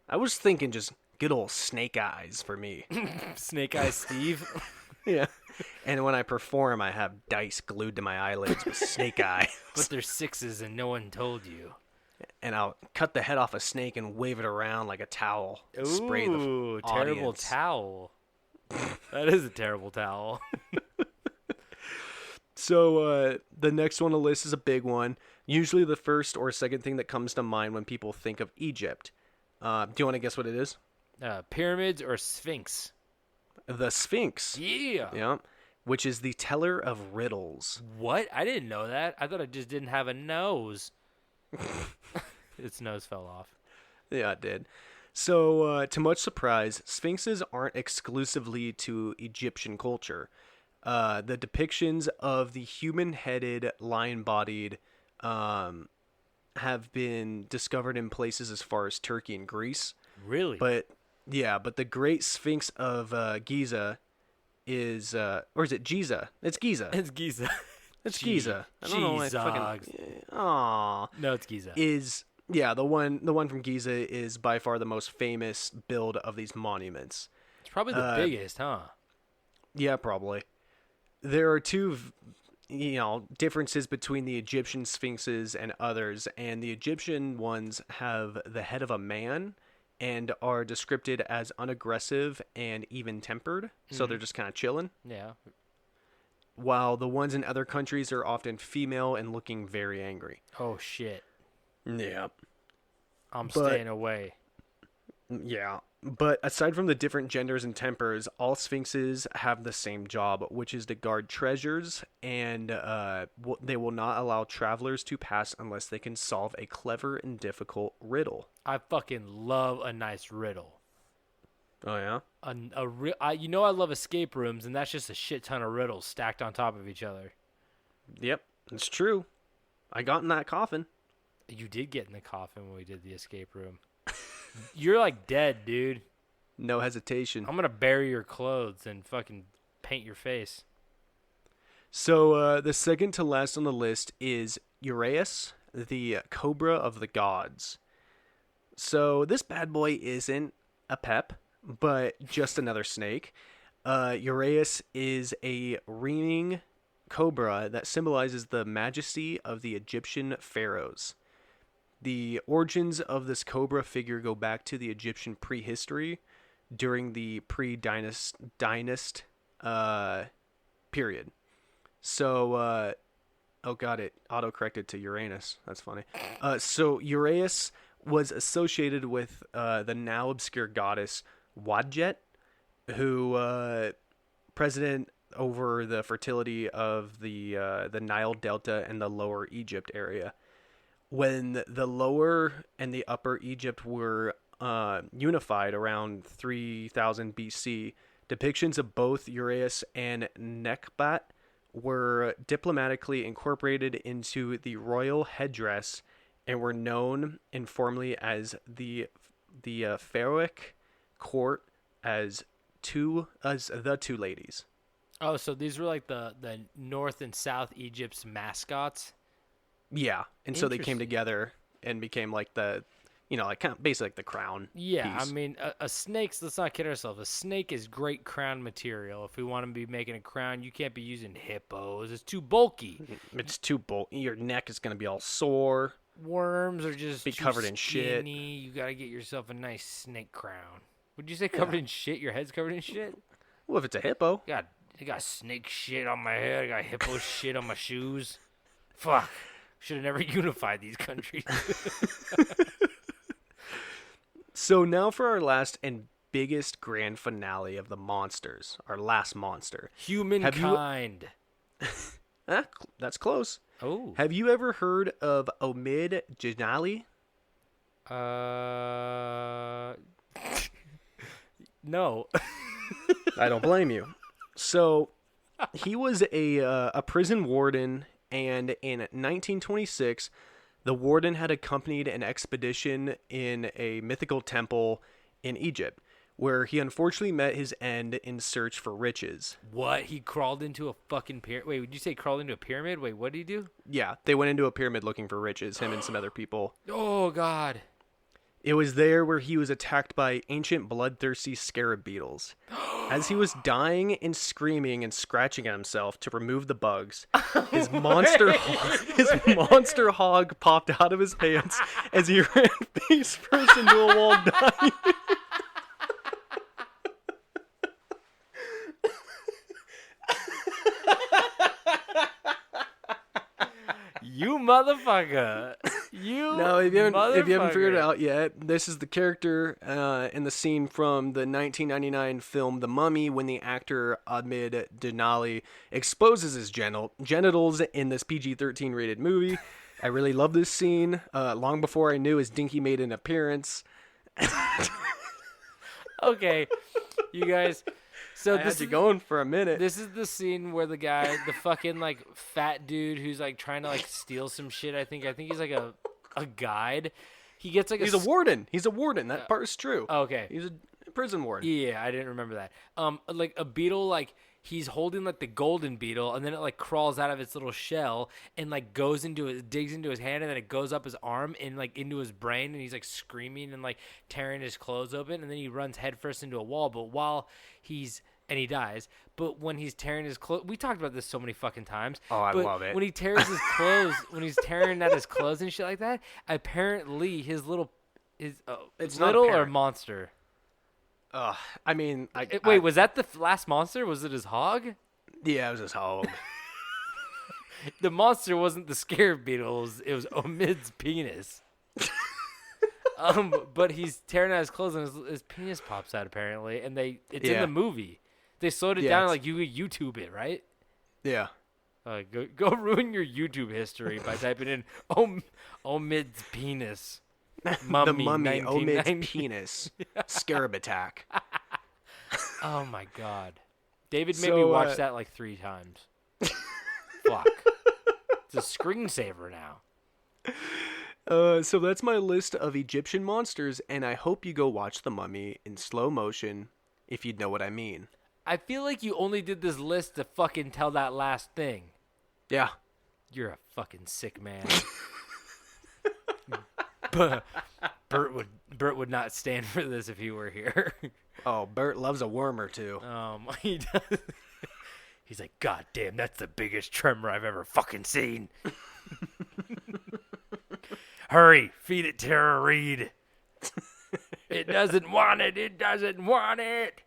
I was thinking just good old Snake Eyes for me. Snake Eyes Steve. Yeah. And when I perform, I have dice glued to my eyelids with snake eye. But they're sixes and no one told you. And I'll cut the head off a snake and wave it around like a towel. Ooh, spray the terrible audience. towel. That is a terrible towel. So the next one on the list is a big one. Usually the first or second thing that comes to mind when people think of Egypt. Do you want to guess what it is? Pyramids or Sphinx? The Sphinx. Yeah. Yeah. Which is the teller of riddles. What? I didn't know that. I thought it just didn't have a nose. Its nose fell off. Yeah, it did. So, to much surprise, sphinxes aren't exclusively to Egyptian culture. The depictions of the human-headed, lion-bodied have been discovered in places as far as Turkey and Greece. Really? But the Great Sphinx of Giza is, or is it Giza? It's Giza. It's Giza. It's Giza. I don't know why Aw. No, it's Giza. The one from Giza is by far the most famous build of these monuments. It's probably the biggest, huh? Yeah, probably. There are two, differences between the Egyptian sphinxes and others, and the Egyptian ones have the head of a man and are described as unaggressive and even-tempered, so they're just kind of chilling. Yeah. While the ones in other countries are often female and looking very angry. Oh, shit. Yeah. I'm staying away. Yeah. But aside from the different genders and tempers, all sphinxes have the same job, which is to guard treasures, and they will not allow travelers to pass unless they can solve a clever and difficult riddle. I fucking love a nice riddle. Oh, yeah? I love escape rooms, and that's just a shit ton of riddles stacked on top of each other. Yep. It's true. I got in that coffin. You did get in the coffin when we did the escape room. You're like dead, dude. No hesitation. I'm gonna bury your clothes and fucking paint your face. So the second to last on the list is Uraeus, the Cobra of the Gods. So this bad boy isn't a pep, but just another snake. Uraeus is a reaming cobra that symbolizes the majesty of the Egyptian pharaohs. The origins of this cobra figure go back to the Egyptian prehistory during the pre-dynast period. So, oh god, it auto-corrected to Uranus. That's funny. So Uraeus was associated with the now obscure goddess Wadjet, who president over the fertility of the Nile Delta and the Lower Egypt area. When the Lower and the Upper Egypt were unified around 3000 BC, depictions of both Uraeus and Nekbat were diplomatically incorporated into the royal headdress and were known informally as the pharaohic court as the two ladies. Oh, so these were like the North and South Egypt's mascots? Yeah, and so they came together and became like the, like kind of basically like the crown. Yeah, piece. I mean, a snake's, let's not kid ourselves, a snake is great crown material. If we want to be making a crown, you can't be using hippos. It's too bulky. It's too bulky. Your neck is going to be all sore. Worms are just be covered in shit. Skinny. You got to get yourself a nice snake crown. Would you say covered in shit? Your head's covered in shit? Well, if it's a hippo. I got snake shit on my head. I got hippo shit on my shoes. Fuck. Should have never unified these countries. So now for our last and biggest grand finale of the monsters. Our last monster. Humankind. That's close. Oh. Have you ever heard of Omid Janali? No. I don't blame you. So he was a prison warden, and in 1926, the warden had accompanied an expedition in a mythical temple in Egypt, where he unfortunately met his end in search for riches. What? He crawled into a fucking pyramid? Wait, would you say crawled into a pyramid? Wait, what did he do? Yeah, they went into a pyramid looking for riches, him and some other people. Oh, God. It was there where he was attacked by ancient bloodthirsty scarab beetles. As he was dying and screaming and scratching at himself to remove the bugs, his monster hog popped out of his pants as he ran face first into a wall dying. You motherfucker. No, if you haven't figured it out yet, this is the character in the scene from the 1999 film The Mummy when the actor Omid Denali exposes his genitals in this PG-13 rated movie. I really love this scene. Long before I knew his dinky made an appearance. Okay, you guys. So this is going for a minute. This is the scene where the guy, the fucking like fat dude who's like trying to like steal some shit. I think he's like a guide. He gets like he's a warden. He's a warden. That part is true. Okay, he's a prison warden. Yeah, I didn't remember that. Like a beetle, like he's holding like the golden beetle, and then it like crawls out of its little shell and like digs into his hand, and then it goes up his arm and like into his brain, and he's like screaming and like tearing his clothes open, and then he runs headfirst into a wall. But while he dies. But when he's tearing his clothes, we talked about this so many fucking times. Oh, I love it. When he tears his clothes, when he's tearing at his clothes and shit like that, apparently his it's little or monster. I mean, wait, was that the last monster? Was it his hog? Yeah, it was his hog. The monster wasn't the scarab beetle. It was Omid's penis. But he's tearing out his clothes and his penis pops out apparently, and it's in the movie. They slowed it down like you could YouTube it, right? Yeah. Go ruin your YouTube history by typing in Omid's penis. Mummy, the Mummy, Omid's penis. Scarab attack. Oh my God. David made me watch that like 3 times. Fuck. the screensaver now. So that's my list of Egyptian monsters, and I hope you go watch The Mummy in slow motion, if you'd know what I mean. I feel like you only did this list to fucking tell that last thing. Yeah. You're a fucking sick man. Bert would not stand for this if he were here. Oh, Bert loves a worm or two. He does. He's like, God damn, that's the biggest tremor I've ever fucking seen. Hurry, feed it Tara Reid. It doesn't want it. It doesn't want it.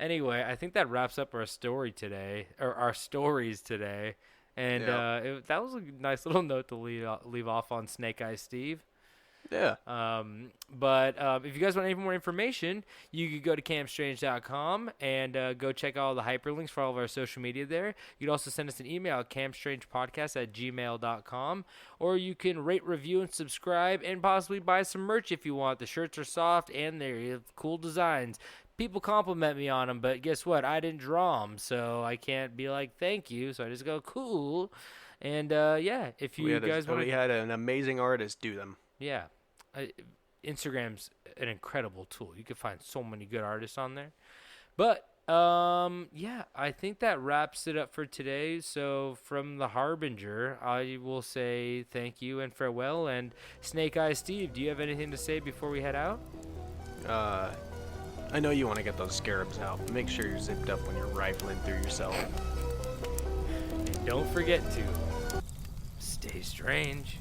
Anyway, I think that wraps up our story today, or our stories today. And that was a nice little note to leave off on Snake Eye Steve. Yeah. But if you guys want any more information, you could go to campstrange.com and go check out all the hyperlinks for all of our social media there. You can also send us an email at campstrangepodcast@gmail.com, or you can rate, review, and subscribe, and possibly buy some merch if you want. The shirts are soft and they have cool designs. People compliment me on them, but guess what? I didn't draw them, so I can't be like, thank you. So I just go, cool. And if you guys want, we had an amazing artist do them. Yeah. Instagram's an incredible tool. You can find so many good artists on there. But, I think that wraps it up for today. So from the Harbinger, I will say thank you and farewell. And Snake Eye Steve, do you have anything to say before we head out? I know you want to get those scarabs out. Make sure you're zipped up when you're rifling through yourself. And don't forget to stay strange.